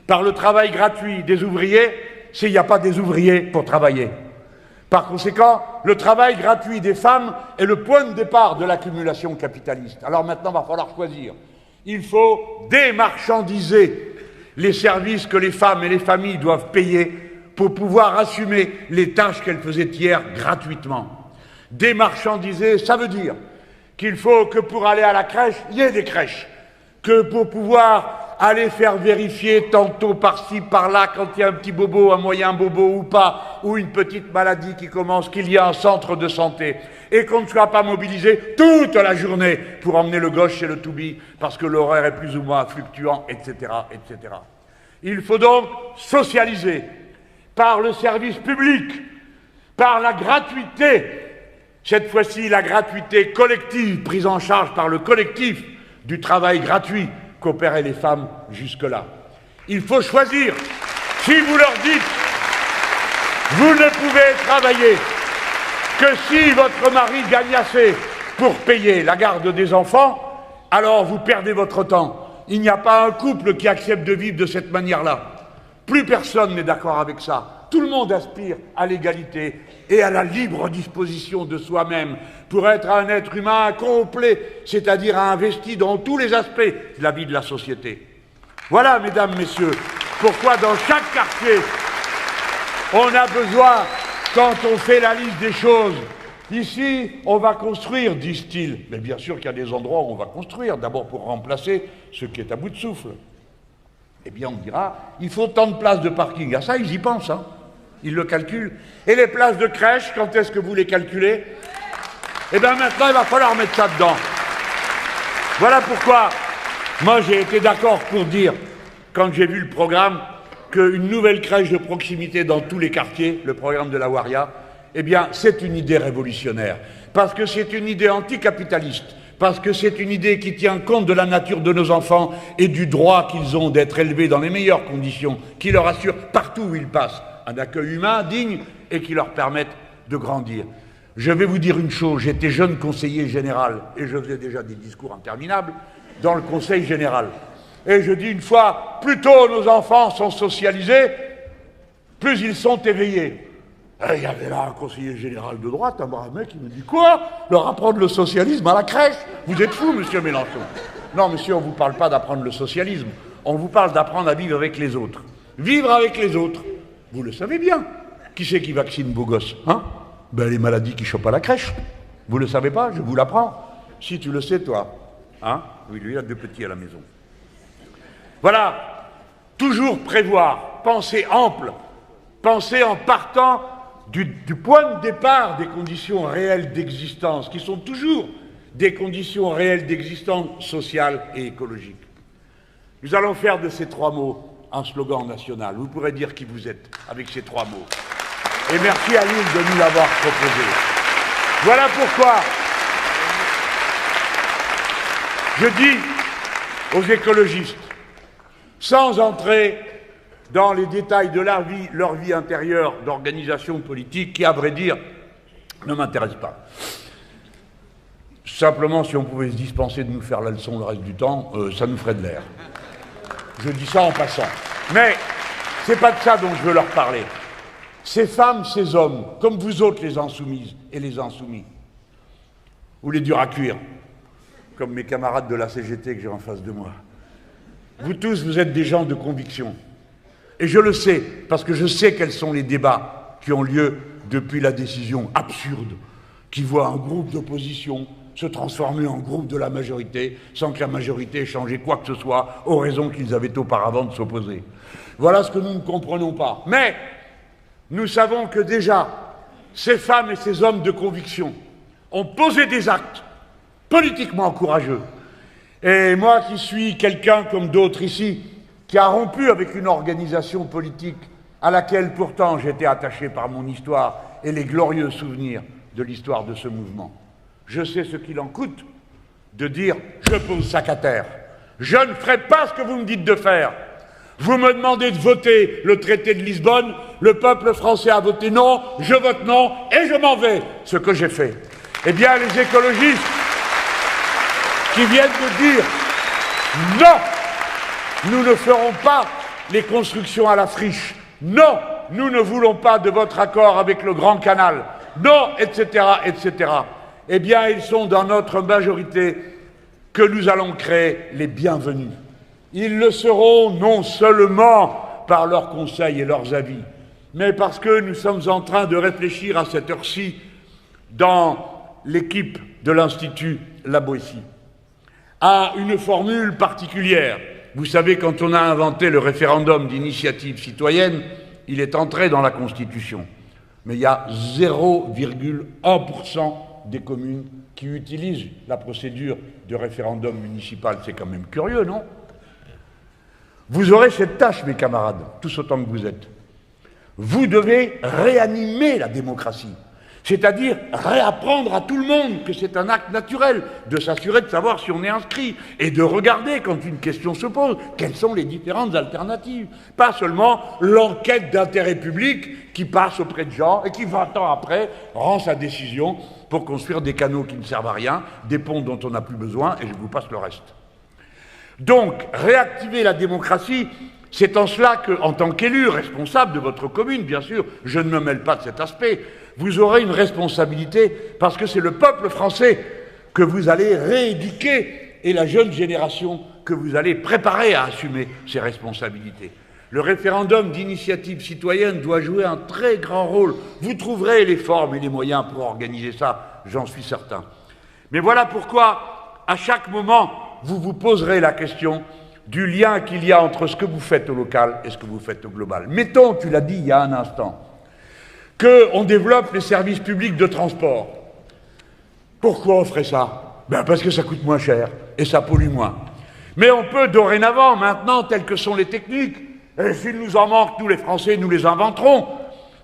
par le travail gratuit des ouvriers s'il n'y a pas des ouvriers pour travailler. Par conséquent, le travail gratuit des femmes est le point de départ de l'accumulation capitaliste. Alors maintenant, il va falloir choisir. Il faut démarchandiser les services que les femmes et les familles doivent payer pour pouvoir assumer les tâches qu'elles faisaient hier gratuitement. Démarchandiser, ça veut dire qu'il faut que pour aller à la crèche, il y ait des crèches, que pour pouvoir aller faire vérifier tantôt par-ci, par-là, quand il y a un petit bobo, un moyen bobo ou pas, ou une petite maladie qui commence, qu'il y a un centre de santé, et qu'on ne soit pas mobilisé toute la journée pour emmener le gauche chez le to-be, parce que l'horaire est plus ou moins fluctuant, etc., etc. Il faut donc socialiser par le service public, par la gratuité, cette fois-ci la gratuité collective, prise en charge par le collectif du travail gratuit qu'opéraient les femmes jusque-là. Il faut choisir. Si vous leur dites « vous ne pouvez travailler que si votre mari gagne assez pour payer la garde des enfants », alors vous perdez votre temps. Il n'y a pas un couple qui accepte de vivre de cette manière-là. Plus personne n'est d'accord avec ça. Tout le monde aspire à l'égalité et à la libre disposition de soi-même pour être un être humain complet, c'est-à-dire investi dans tous les aspects de la vie de la société. Voilà, mesdames, messieurs, pourquoi dans chaque quartier, on a besoin, quand on fait la liste des choses, ici, on va construire, disent-ils. Mais bien sûr qu'il y a des endroits où on va construire, d'abord pour remplacer ce qui est à bout de souffle. Eh bien, on dira, il faut tant de places de parking. Ah ça, ils y pensent, hein. Ils le calculent. Et les places de crèche, quand est-ce que vous les calculez? Eh bien, maintenant, il va falloir mettre ça dedans. Voilà pourquoi, moi, j'ai été d'accord pour dire, quand j'ai vu le programme, qu'une nouvelle crèche de proximité dans tous les quartiers, le programme de la Waria, eh bien, c'est une idée révolutionnaire. Parce que c'est une idée anticapitaliste. Parce que c'est une idée qui tient compte de la nature de nos enfants et du droit qu'ils ont d'être élevés dans les meilleures conditions, qui leur assurent partout où ils passent un accueil humain digne et qui leur permettent de grandir. Je vais vous dire une chose, j'étais jeune conseiller général et je faisais déjà des discours interminables dans le conseil général. Et je dis une fois, plus tôt nos enfants sont socialisés, plus ils sont éveillés. Et il y avait là un conseiller général de droite, un brave mec, qui me dit « Quoi ? Leur apprendre le socialisme à la crèche ? Vous êtes fou, monsieur Mélenchon !» Non, monsieur, on ne vous parle pas d'apprendre le socialisme, on vous parle d'apprendre à vivre avec les autres. Vivre avec les autres, vous le savez bien. Qui c'est qui vaccine vos gosses, hein ? Ben, les maladies qui chopent à la crèche. Vous le savez pas, je vous l'apprends. Si tu le sais, toi. Hein ? Oui, lui, il a 2 petits à la maison. Voilà. Toujours prévoir, penser ample, penser en partant du point de départ des conditions réelles d'existence, qui sont toujours des conditions réelles d'existence sociale et écologique. Nous allons faire de ces 3 mots un slogan national. Vous pourrez dire qui vous êtes avec ces 3 mots. Et merci à Lille de nous l'avoir proposé. Voilà pourquoi je dis aux écologistes, sans entrer dans les détails de leur vie intérieure d'organisation politique, qui, à vrai dire, ne m'intéresse pas. Simplement, si on pouvait se dispenser de nous faire la leçon le reste du temps, ça nous ferait de l'air. Je dis ça en passant. Mais c'est pas de ça dont je veux leur parler. Ces femmes, ces hommes, comme vous autres les insoumises et les insoumis, ou les durs à cuire, comme mes camarades de la CGT que j'ai en face de moi, vous tous, vous êtes des gens de conviction. Et je le sais, parce que je sais quels sont les débats qui ont lieu depuis la décision absurde qui voit un groupe d'opposition se transformer en groupe de la majorité sans que la majorité ait changé quoi que ce soit aux raisons qu'ils avaient auparavant de s'opposer. Voilà ce que nous ne comprenons pas. Mais nous savons que déjà, ces femmes et ces hommes de conviction ont posé des actes politiquement courageux. Et moi qui suis quelqu'un comme d'autres ici, qui a rompu avec une organisation politique à laquelle pourtant j'étais attaché par mon histoire et les glorieux souvenirs de l'histoire de ce mouvement. Je sais ce qu'il en coûte de dire « je pose sac à terre ». Je ne ferai pas ce que vous me dites de faire. Vous me demandez de voter le traité de Lisbonne, le peuple français a voté non, je vote non et je m'en vais, ce que j'ai fait. Eh bien, les écologistes qui viennent de dire « non ». Nous ne ferons pas les constructions à la friche. Non, nous ne voulons pas de votre accord avec le Grand Canal. Non, etc., etc. Eh bien, ils sont dans notre majorité que nous allons créer les bienvenus. Ils le seront non seulement par leurs conseils et leurs avis, mais parce que nous sommes en train de réfléchir à cette heure-ci dans l'équipe de l'Institut La Boétie à une formule particulière Vous savez, quand on a inventé le référendum d'initiative citoyenne, il est entré dans la Constitution. Mais il y a 0,1% des communes qui utilisent la procédure de référendum municipal. C'est quand même curieux, non? Vous aurez cette tâche, mes camarades, tous autant que vous êtes. Vous devez réanimer la démocratie, c'est-à-dire réapprendre à tout le monde que c'est un acte naturel, de s'assurer de savoir si on est inscrit et de regarder, quand une question se pose, quelles sont les différentes alternatives. Pas seulement l'enquête d'intérêt public qui passe auprès de gens et qui, 20 ans après, rend sa décision pour construire des canaux qui ne servent à rien, des ponts dont on n'a plus besoin, et je vous passe le reste. Donc, réactiver la démocratie, c'est en cela que, en tant qu'élu responsable de votre commune, bien sûr, je ne me mêle pas de cet aspect, vous aurez une responsabilité parce que c'est le peuple français que vous allez rééduquer et la jeune génération que vous allez préparer à assumer ces responsabilités. Le référendum d'initiative citoyenne doit jouer un très grand rôle. Vous trouverez les formes et les moyens pour organiser ça, j'en suis certain. Mais voilà pourquoi, à chaque moment, vous vous poserez la question du lien qu'il y a entre ce que vous faites au local et ce que vous faites au global. Mettons, tu l'as dit il y a un instant, qu'on développe les services publics de transport. Pourquoi on ferait ça? Ben parce que ça coûte moins cher et ça pollue moins. Mais on peut dorénavant, maintenant, telles que sont les techniques, et s'il nous en manque, nous les Français, nous les inventerons,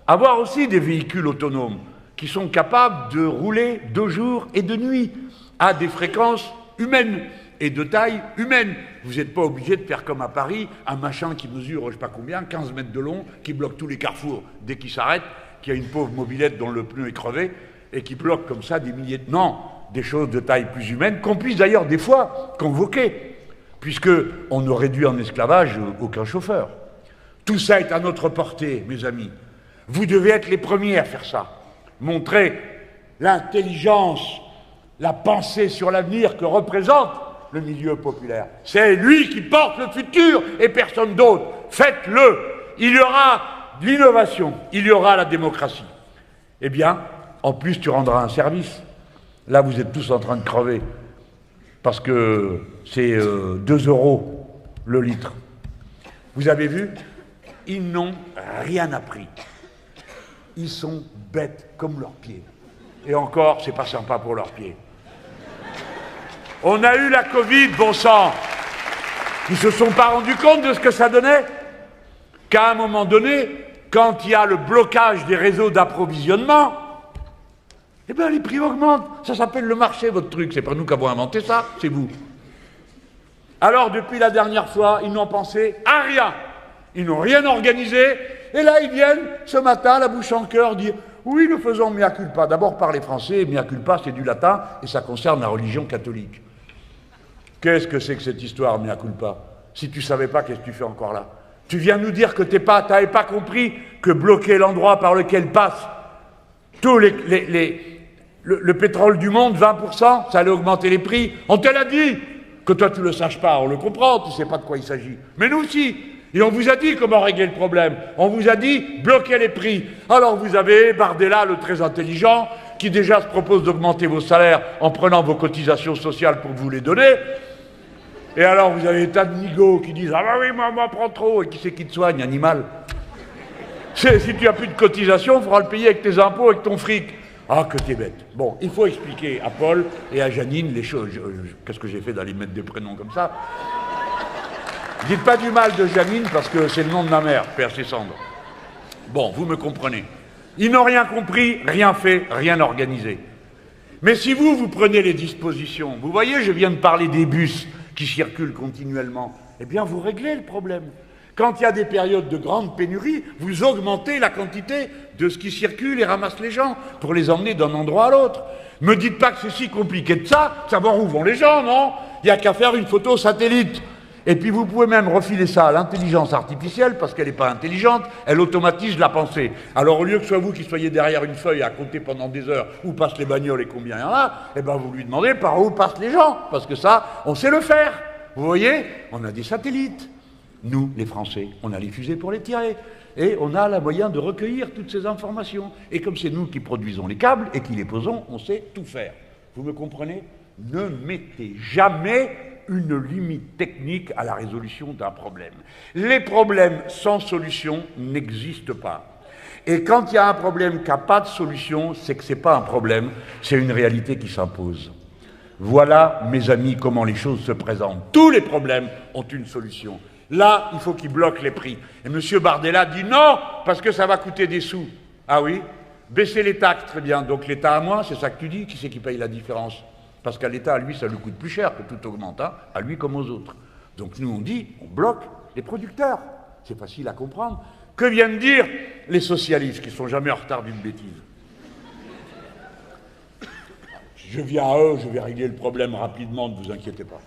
avoir aussi des véhicules autonomes qui sont capables de rouler de jour et de nuit à des fréquences humaines et de taille humaine. Vous n'êtes pas obligé de faire comme à Paris, un machin qui mesure, je ne sais pas combien, 15 mètres de long, qui bloque tous les carrefours dès qu'il s'arrête, qui a une pauvre mobilette dont le pneu est crevé, et qui bloque comme ça des milliers de... Non, des choses de taille plus humaine, qu'on puisse d'ailleurs des fois convoquer, puisqu'on ne réduit en esclavage aucun chauffeur. Tout ça est à notre portée, mes amis. Vous devez être les premiers à faire ça. Montrer l'intelligence, la pensée sur l'avenir que représente le milieu populaire. C'est lui qui porte le futur et personne d'autre. Faites-le. Il y aura de l'innovation, il y aura la démocratie. Eh bien, en plus, tu rendras un service. Là, vous êtes tous en train de crever parce que c'est 2 € le litre. Vous avez vu? Ils n'ont rien appris. Ils sont bêtes comme leurs pieds. Et encore, c'est pas sympa pour leurs pieds. On a eu la Covid, bon sang. Ils se sont pas rendus compte de ce que ça donnait? Qu'à un moment donné, quand il y a le blocage des réseaux d'approvisionnement, eh bien les prix augmentent. Ça s'appelle le marché, votre truc. C'est pas nous qui avons inventé ça, c'est vous. Alors, depuis la dernière fois, ils n'ont pensé à rien. Ils n'ont rien organisé. Et là, ils viennent, ce matin, la bouche en cœur, dire « Oui, nous faisons mea culpa ». D'abord, par les Français, mea culpa, c'est du latin, et ça concerne la religion catholique. Qu'est-ce que c'est que cette histoire, mea culpa? Si tu ne savais pas, qu'est-ce que tu fais encore là? Tu viens nous dire que tu n'avais pas compris que bloquer l'endroit par lequel passe tout le pétrole du monde, 20%, ça allait augmenter les prix. On te l'a dit. Que toi tu ne le saches pas, on le comprend, tu ne sais pas de quoi il s'agit. Mais nous aussi. Et on vous a dit comment régler le problème. On vous a dit bloquer les prix. Alors vous avez Bardella, le très intelligent, qui déjà se propose d'augmenter vos salaires en prenant vos cotisations sociales pour vous les donner. Et alors vous avez des tas de nigauds qui disent « Ah bah oui, moi, prends trop ». Et qui c'est qui te soigne, animal? Si tu n'as plus de cotisation, il faudra le payer avec tes impôts, avec ton fric. Ah, que t'es bête. Bon, il faut expliquer à Paul et à Janine les choses. Qu'est-ce que j'ai fait d'aller mettre des prénoms comme ça? Dites pas du mal de Janine, parce que c'est le nom de ma mère, Père Césandre. Bon, vous me comprenez. Ils n'ont rien compris, rien fait, rien organisé. Mais si vous prenez les dispositions, vous voyez, je viens de parler des bus qui circulent continuellement, eh bien, vous réglez le problème. Quand il y a des périodes de grande pénurie, vous augmentez la quantité de ce qui circule et ramasse les gens pour les emmener d'un endroit à l'autre. Me dites pas que c'est si compliqué de ça, savoir où vont les gens, non? Il n'y a qu'à faire une photo satellite. Et puis vous pouvez même refiler ça à l'intelligence artificielle, parce qu'elle n'est pas intelligente, elle automatise la pensée. Alors au lieu que ce soit vous qui soyez derrière une feuille à compter pendant des heures où passent les bagnoles et combien il y en a, eh ben vous lui demandez par où passent les gens, parce que ça, on sait le faire. Vous voyez, on a des satellites. Nous, les Français, on a les fusées pour les tirer. Et on a la moyen de recueillir toutes ces informations. Et comme c'est nous qui produisons les câbles et qui les posons, on sait tout faire. Vous me comprenez? Ne mettez jamais une limite technique à la résolution d'un problème. Les problèmes sans solution n'existent pas. Et quand il y a un problème qui n'a pas de solution, c'est que ce n'est pas un problème, c'est une réalité qui s'impose. Voilà, mes amis, comment les choses se présentent. Tous les problèmes ont une solution. Là, il faut qu'ils bloquent les prix. Et M. Bardella dit non, parce que ça va coûter des sous. Ah oui? Baisser les taxes, très bien. Donc l'État à moi, c'est ça que tu dis? Qui c'est qui paye la différence? Parce qu'à l'État, à lui, ça lui coûte plus cher que tout augmente, hein, à lui comme aux autres. Donc nous, on dit, on bloque les producteurs. C'est facile à comprendre. Que viennent dire les socialistes, qui ne sont jamais en retard d'une bêtise? Je viens à eux, je vais régler le problème rapidement, ne vous inquiétez pas.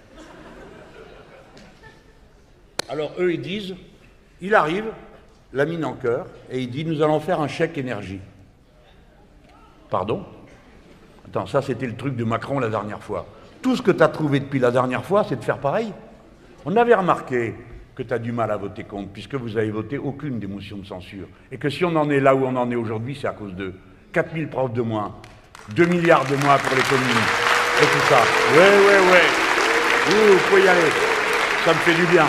Alors eux, ils disent, il arrive, la mine en cœur, et il dit, nous allons faire un chèque énergie. Pardon? Attends, ça c'était le truc de Macron la dernière fois. Tout ce que tu as trouvé depuis la dernière fois, c'est de faire pareil. On avait remarqué que tu as du mal à voter contre, puisque vous avez voté aucune des motions de censure. Et que si on en est là où on en est aujourd'hui, c'est à cause d'eux. 4000 profs de moins, 2 milliards de moins pour les communes, et tout ça. Ouais. Vous pouvez y aller. Ça me fait du bien.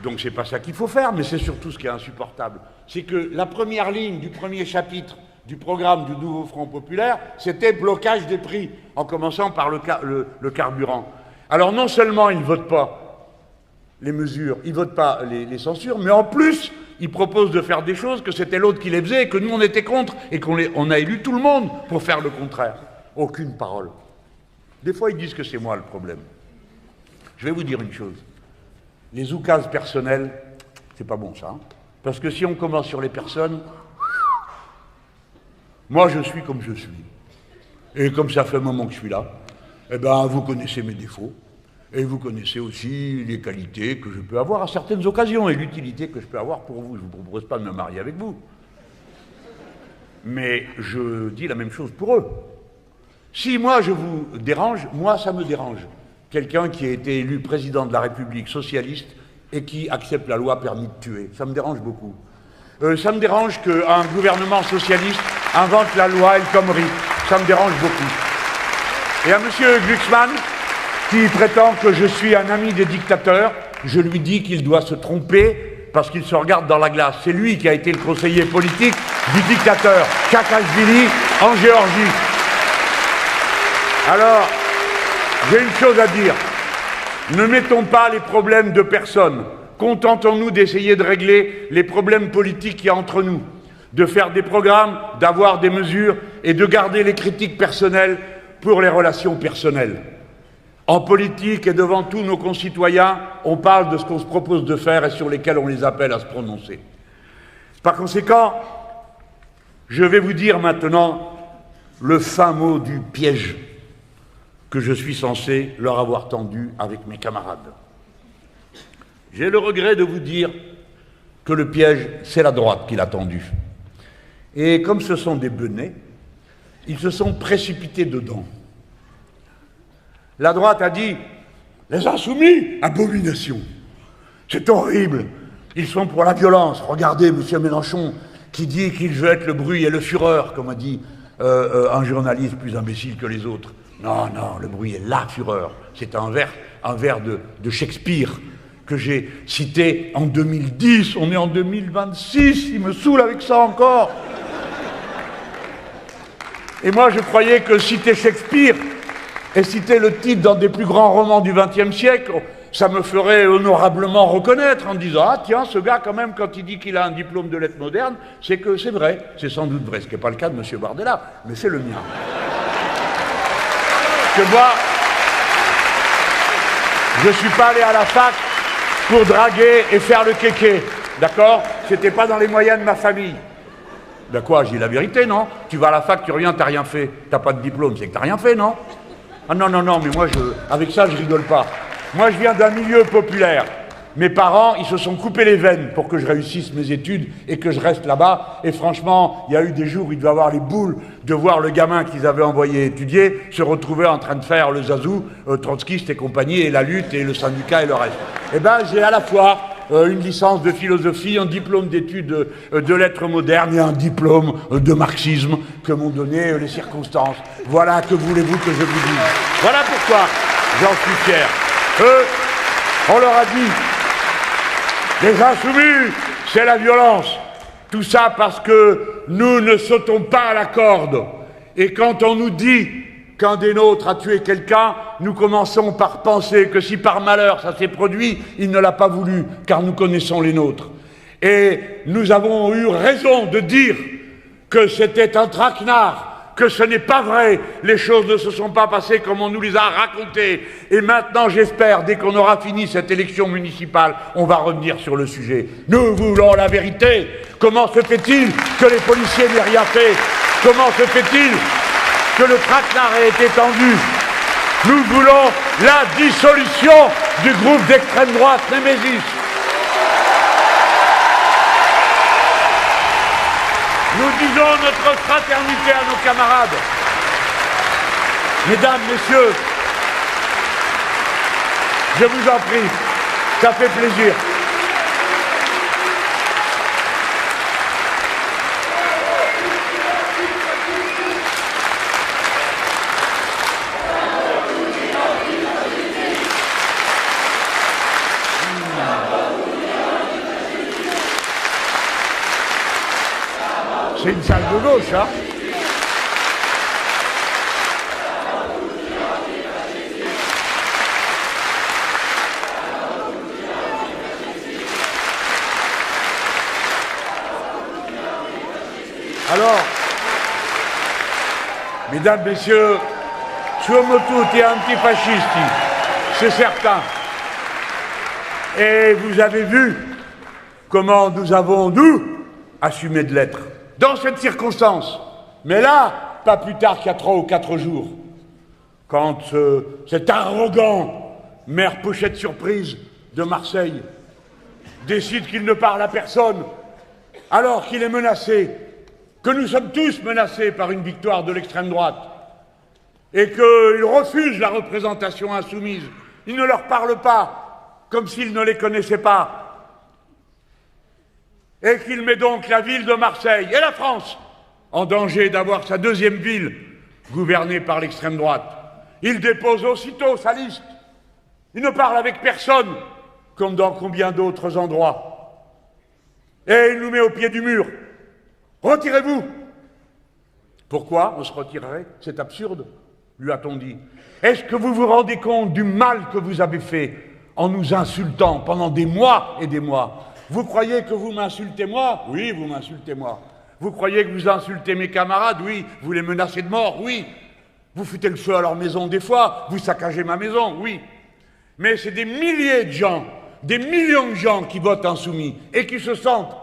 Donc c'est pas ça qu'il faut faire, mais c'est surtout ce qui est insupportable. C'est que la première ligne du premier chapitre du programme du nouveau Front populaire, c'était blocage des prix, en commençant par le carburant. Alors non seulement ils ne votent pas les mesures, ils ne votent pas les censures, mais en plus, ils proposent de faire des choses que c'était l'autre qui les faisait et que nous on était contre et qu'on a élu tout le monde pour faire le contraire. Aucune parole. Des fois ils disent que c'est moi le problème. Je vais vous dire une chose. Les oukases personnels, c'est pas bon ça. Hein, parce que si on commence sur les personnes, moi je suis comme je suis. Et comme ça fait un moment que je suis là, eh ben vous connaissez mes défauts. Et vous connaissez aussi les qualités que je peux avoir à certaines occasions et l'utilité que je peux avoir pour vous. Je ne vous propose pas de me marier avec vous. Mais je dis la même chose pour eux. Si moi je vous dérange, moi ça me dérange. Quelqu'un qui a été élu président de la République socialiste et qui accepte la loi permis de tuer, ça me dérange beaucoup. Ça me dérange qu'un gouvernement socialiste invente la loi El Khomri, ça me dérange beaucoup. Et à M. Glucksmann, qui prétend que je suis un ami des dictateurs, je lui dis qu'il doit se tromper parce qu'il se regarde dans la glace. C'est lui qui a été le conseiller politique du dictateur Saakashvili en Géorgie. Alors, j'ai une chose à dire. Ne mettons pas les problèmes de personne. Contentons-nous d'essayer de régler les problèmes politiques qu'il y a entre nous, de faire des programmes, d'avoir des mesures et de garder les critiques personnelles pour les relations personnelles. En politique et devant tous nos concitoyens, on parle de ce qu'on se propose de faire et sur lesquels on les appelle à se prononcer. Par conséquent, je vais vous dire maintenant le fin mot du piège que je suis censé leur avoir tendu avec mes camarades. J'ai le regret de vous dire que le piège, c'est la droite qui l'a tendu. Et comme ce sont des benets, ils se sont précipités dedans. La droite a dit « Les insoumis, abomination. C'est horrible. Ils sont pour la violence. Regardez M. Mélenchon qui dit qu'il veut être le bruit et le fureur, comme a dit un journaliste plus imbécile que les autres. Non, non, le bruit est la fureur. C'est un vers de Shakespeare que j'ai cité en 2010. On est en 2026, il me saoule avec ça encore. Et moi, je croyais que citer Shakespeare et citer le titre dans des plus grands romans du XXe siècle, ça me ferait honorablement reconnaître en disant « Ah tiens, ce gars quand même, quand il dit qu'il a un diplôme de lettres modernes, c'est que c'est vrai, c'est sans doute vrai. » Ce qui n'est pas le cas de M. Bardella, mais c'est le mien. Que moi, je ne suis pas allé à la fac pour draguer et faire le kéké, d'accord? C'était pas dans les moyens de ma famille. Ben quoi, j'ai la vérité, non? Tu vas à la fac, tu reviens, t'as rien fait. T'as pas de diplôme, c'est que t'as rien fait, non? Ah non, non, non, mais moi, avec ça, je rigole pas. Moi, je viens d'un milieu populaire. Mes parents, ils se sont coupés les veines pour que je réussisse mes études et que je reste là-bas. Et franchement, il y a eu des jours où ils devaient avoir les boules de voir le gamin qu'ils avaient envoyé étudier se retrouver en train de faire le zazou, trotskiste et compagnie, et la lutte, et le syndicat, et le reste. Eh ben, j'ai à la fois une licence de philosophie, un diplôme d'études de lettres modernes et un diplôme de marxisme que m'ont donné les circonstances. Voilà, que voulez-vous que je vous dise? Voilà pourquoi j'en suis fier. Eux, on leur a dit, les insoumis, c'est la violence. Tout ça parce que nous ne sautons pas à la corde. Et quand on nous dit qu'un des nôtres a tué quelqu'un, nous commençons par penser que si par malheur ça s'est produit, il ne l'a pas voulu, car nous connaissons les nôtres. Et nous avons eu raison de dire que c'était un traquenard, que ce n'est pas vrai, les choses ne se sont pas passées comme on nous les a racontées. Et maintenant, j'espère, dès qu'on aura fini cette élection municipale, on va revenir sur le sujet. Nous voulons la vérité. Comment se fait-il que les policiers n'aient rien fait? Comment se fait-il que le traquenard ait été tendu? Nous voulons la dissolution du groupe d'extrême droite Némésis. Nous disons notre fraternité à nos camarades. Mesdames, messieurs, je vous en prie, ça fait plaisir. C'est une salle de gauche, hein? Alors, mesdames, messieurs, siamo tutti antifascisti, c'est certain. Et vous avez vu comment nous avons, nous, assumé de l'être. Dans cette circonstance, mais là, pas plus tard qu'il y a 3 ou 4 jours, quand cet arrogant maire Pochette Surprise de Marseille décide qu'il ne parle à personne, alors qu'il est menacé, que nous sommes tous menacés par une victoire de l'extrême droite, et qu'il refuse la représentation insoumise, il ne leur parle pas, comme s'il ne les connaissait pas, et qu'il met donc la ville de Marseille et la France en danger d'avoir sa deuxième ville gouvernée par l'extrême droite. Il dépose aussitôt sa liste. Il ne parle avec personne, comme dans combien d'autres endroits. Et il nous met au pied du mur. Retirez-vous. Pourquoi on se retirerait? C'est absurde, lui a-t-on dit. Est-ce que vous vous rendez compte du mal que vous avez fait en nous insultant pendant des mois et des mois? Vous croyez que vous m'insultez moi? Oui, vous m'insultez moi. Vous croyez que vous insultez mes camarades? Oui. Vous les menacez de mort? Oui. Vous foutez le feu à leur maison des fois? Vous saccagez ma maison? Oui. Mais c'est des milliers de gens, des millions de gens qui votent insoumis et qui se sentent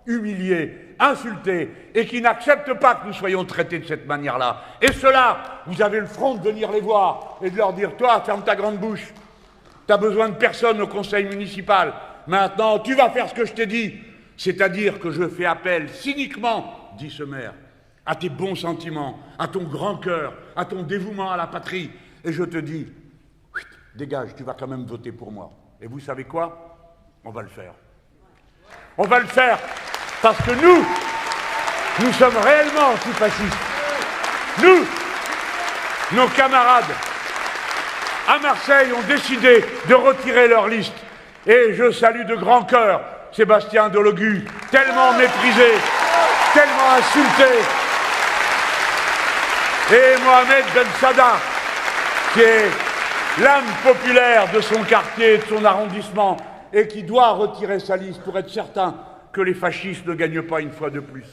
humiliés, insultés et qui n'acceptent pas que nous soyons traités de cette manière-là. Et ceux-là, vous avez le front de venir les voir et de leur dire « Toi, ferme ta grande bouche. T'as besoin de personne au conseil municipal. Maintenant, tu vas faire ce que je t'ai dit. » C'est-à-dire que je fais appel cyniquement, dit ce maire, à tes bons sentiments, à ton grand cœur, à ton dévouement à la patrie. Et je te dis, dégage, tu vas quand même voter pour moi. Et vous savez quoi? On va le faire. On va le faire parce que nous sommes réellement antifascistes. Nous, nos camarades à Marseille ont décidé de retirer leur liste. Et je salue de grand cœur Sébastien Delogu, tellement méprisé, tellement insulté, et Mohamed Ben Sada, qui est l'âme populaire de son quartier, de son arrondissement, et qui doit retirer sa liste pour être certain que les fascistes ne gagnent pas une fois de plus.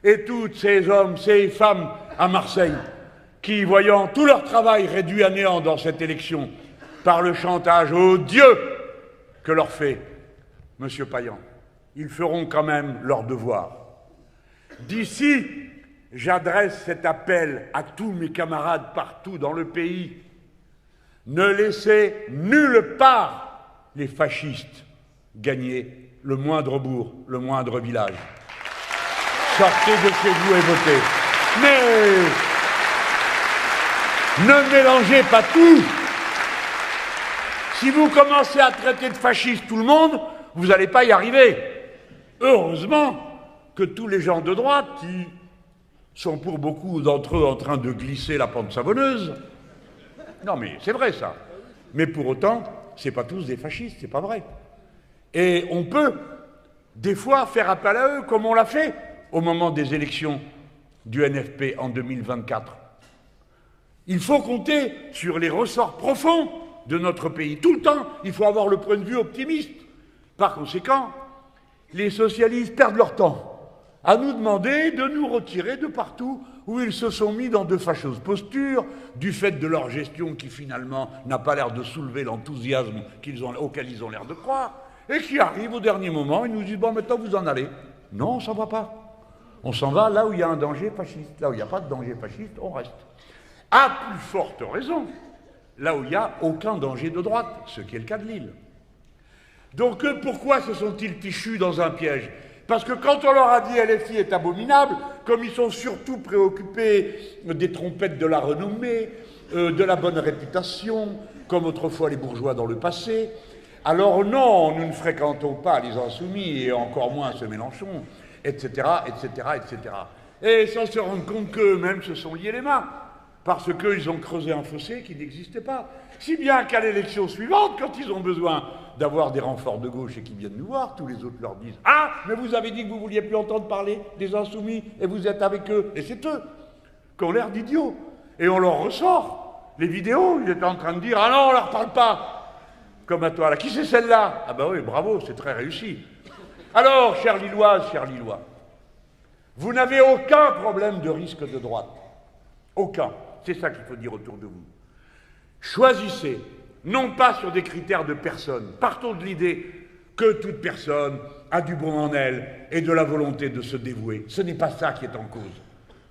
Et tous ces hommes, ces femmes à Marseille, qui, voyant tout leur travail réduit à néant dans cette élection, par le chantage odieux que leur fait M. Payan, ils feront quand même leur devoir. D'ici, j'adresse cet appel à tous mes camarades partout dans le pays. Ne laissez nulle part les fascistes gagner le moindre bourg, le moindre village. Sortez de chez vous et votez. Mais ne mélangez pas tout. Si vous commencez à traiter de fasciste tout le monde, vous n'allez pas y arriver. Heureusement que tous les gens de droite qui sont pour beaucoup d'entre eux en train de glisser la pente savonneuse, non mais c'est vrai ça, mais pour autant, c'est pas tous des fascistes, c'est pas vrai. Et on peut, des fois, faire appel à eux, comme on l'a fait au moment des élections du NFP en 2024. Il faut compter sur les ressorts profonds de notre pays. Tout le temps, il faut avoir le point de vue optimiste. Par conséquent, les socialistes perdent leur temps à nous demander de nous retirer de partout où ils se sont mis dans de fâcheuses postures, du fait de leur gestion qui finalement n'a pas l'air de soulever l'enthousiasme auquel ils ont l'air de croire, et qui arrive au dernier moment, ils nous disent « bon, maintenant vous en allez ». Non, on s'en va pas. On s'en va là où il y a un danger fasciste. Là où il n'y a pas de danger fasciste, on reste. À plus forte raison, là où il n'y a aucun danger de droite, ce qui est le cas de Lille. Donc pourquoi se sont-ils fichus dans un piège? Parce que quand on leur a dit LFI est abominable, comme ils sont surtout préoccupés des trompettes de la renommée, de la bonne réputation, comme autrefois les bourgeois dans le passé, alors non, nous ne fréquentons pas les Insoumis et encore moins ce Mélenchon, etc., etc., etc. Et sans se rendre compte qu'eux-mêmes se sont liés les mains, parce qu'ils ont creusé un fossé qui n'existait pas. Si bien qu'à l'élection suivante, quand ils ont besoin d'avoir des renforts de gauche et qui viennent nous voir, tous les autres leur disent « Ah, mais vous avez dit que vous ne vouliez plus entendre parler des Insoumis et vous êtes avec eux. » Et c'est eux qui ont l'air d'idiots. Et on leur ressort les vidéos, ils étaient en train de dire « Ah non, on ne leur parle pas !» Comme à toi là. Qui c'est celle-là? Ah ben oui, bravo, c'est très réussi. Alors, chères Lilloises, chers Lillois, vous n'avez aucun problème de risque de droite. Aucun. C'est ça qu'il faut dire autour de vous. Choisissez, non pas sur des critères de personne. Partons de l'idée que toute personne a du bon en elle et de la volonté de se dévouer. Ce n'est pas ça qui est en cause.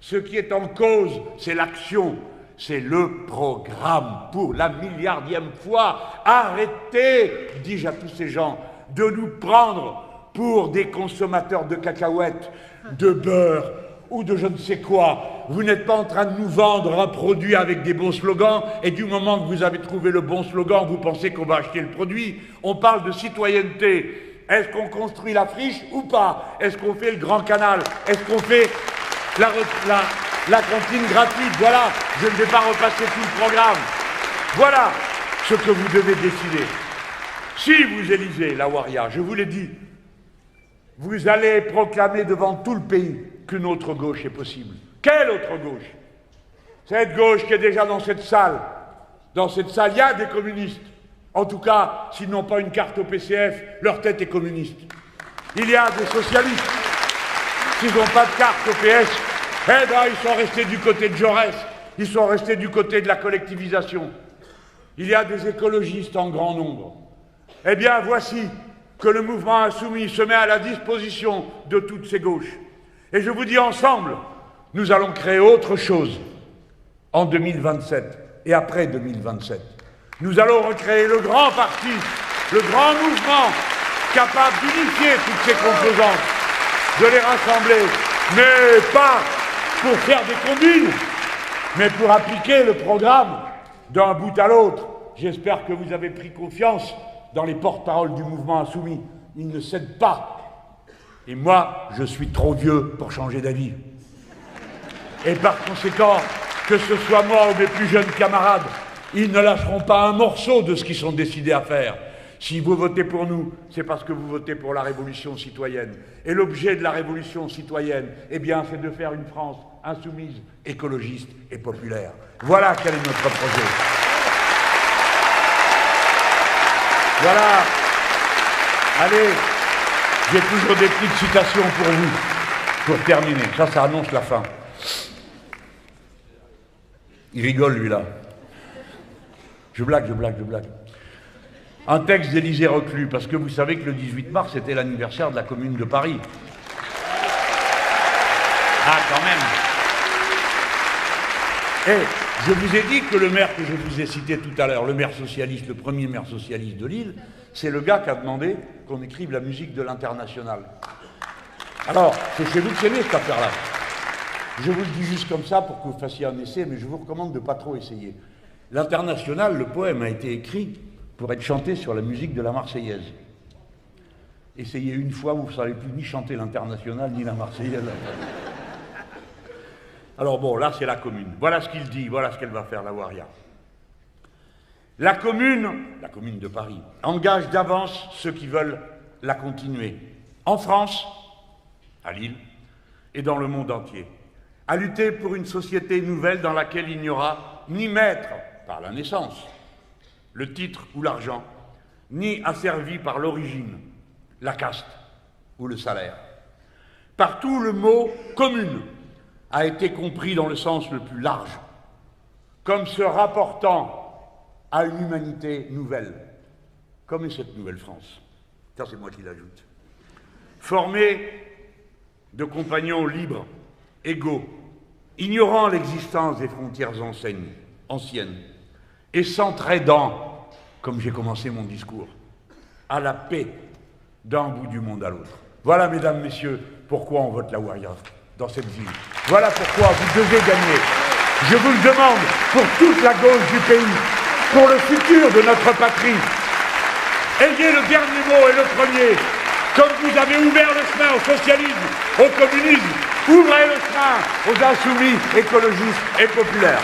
Ce qui est en cause, c'est l'action, c'est le programme. Pour la milliardième fois, arrêtez, dis-je à tous ces gens, de nous prendre pour des consommateurs de cacahuètes, de beurre ou de je ne sais quoi. Vous n'êtes pas en train de nous vendre un produit avec des bons slogans et du moment que vous avez trouvé le bon slogan, vous pensez qu'on va acheter le produit. On parle de citoyenneté. Est-ce qu'on construit la friche ou pas? Est-ce qu'on fait le grand canal? Est-ce qu'on fait la cantine gratuite? Voilà, je ne vais pas repasser tout le programme. Voilà ce que vous devez décider. Si vous élisez la Waria, je vous l'ai dit, vous allez proclamer devant tout le pays qu'une autre gauche est possible. Quelle autre gauche? Cette gauche qui est déjà dans cette salle. Dans cette salle, il y a des communistes. En tout cas, s'ils n'ont pas une carte au PCF, leur tête est communiste. Il y a des socialistes. S'ils n'ont pas de carte au PS, eh bien, ils sont restés du côté de Jaurès. Ils sont restés du côté de la collectivisation. Il y a des écologistes en grand nombre. Eh bien, voici que le mouvement insoumis se met à la disposition de toutes ces gauches. Et je vous dis ensemble, nous allons créer autre chose en 2027 et après 2027. Nous allons recréer le grand parti, le grand mouvement capable d'unifier toutes ces composantes, de les rassembler, mais pas pour faire des combines, mais pour appliquer le programme d'un bout à l'autre. J'espère que vous avez pris confiance dans les porte-paroles du mouvement insoumis. Ils ne cèdent pas. Et moi, je suis trop vieux pour changer d'avis. Et par conséquent, que ce soit moi ou mes plus jeunes camarades, ils ne lâcheront pas un morceau de ce qu'ils sont décidés à faire. Si vous votez pour nous, c'est parce que vous votez pour la révolution citoyenne. Et l'objet de la révolution citoyenne, eh bien, c'est de faire une France insoumise, écologiste et populaire. Voilà quel est notre projet. Voilà. Allez, j'ai toujours des petites citations pour vous, pour terminer. Ça annonce la fin. Il rigole, lui, là. Je blague. Un texte d'Élisée Reclus, parce que vous savez que le 18 mars, c'était l'anniversaire de la Commune de Paris. Ah, quand même. Et je vous ai dit que le maire que je vous ai cité tout à l'heure, le maire socialiste, le premier maire socialiste de Lille, c'est le gars qui a demandé qu'on écrive la musique de l'Internationale. Alors, c'est chez vous que c'est né, cette affaire-là. Je vous le dis juste comme ça pour que vous fassiez un essai, mais je vous recommande de ne pas trop essayer. L'Internationale, le poème a été écrit pour être chanté sur la musique de la Marseillaise. Essayez une fois, vous ne savez plus ni chanter l'Internationale, ni la Marseillaise. Alors bon, là c'est la Commune. Voilà ce qu'il dit, voilà ce qu'elle va faire, la Waria. La Commune de Paris, engage d'avance ceux qui veulent la continuer, en France, à Lille, et dans le monde entier, à lutter pour une société nouvelle dans laquelle il n'y aura ni maître par la naissance, le titre ou l'argent, ni asservi par l'origine, la caste ou le salaire. Partout, le mot « commune » a été compris dans le sens le plus large, comme se rapportant à une humanité nouvelle, comme est cette nouvelle France. Ça, c'est moi qui l'ajoute. Formée de compagnons libres, égaux, ignorant l'existence des frontières anciennes, et s'entraidant, comme j'ai commencé mon discours, à la paix d'un bout du monde à l'autre. Voilà, mesdames, messieurs, pourquoi on vote la Waria dans cette ville. Voilà pourquoi vous devez gagner. Je vous le demande pour toute la gauche du pays, pour le futur de notre patrie. Ayez le dernier mot et le premier. Comme vous avez ouvert le chemin au socialisme, au communisme, ouvrez le chemin aux insoumis, écologistes et populaires.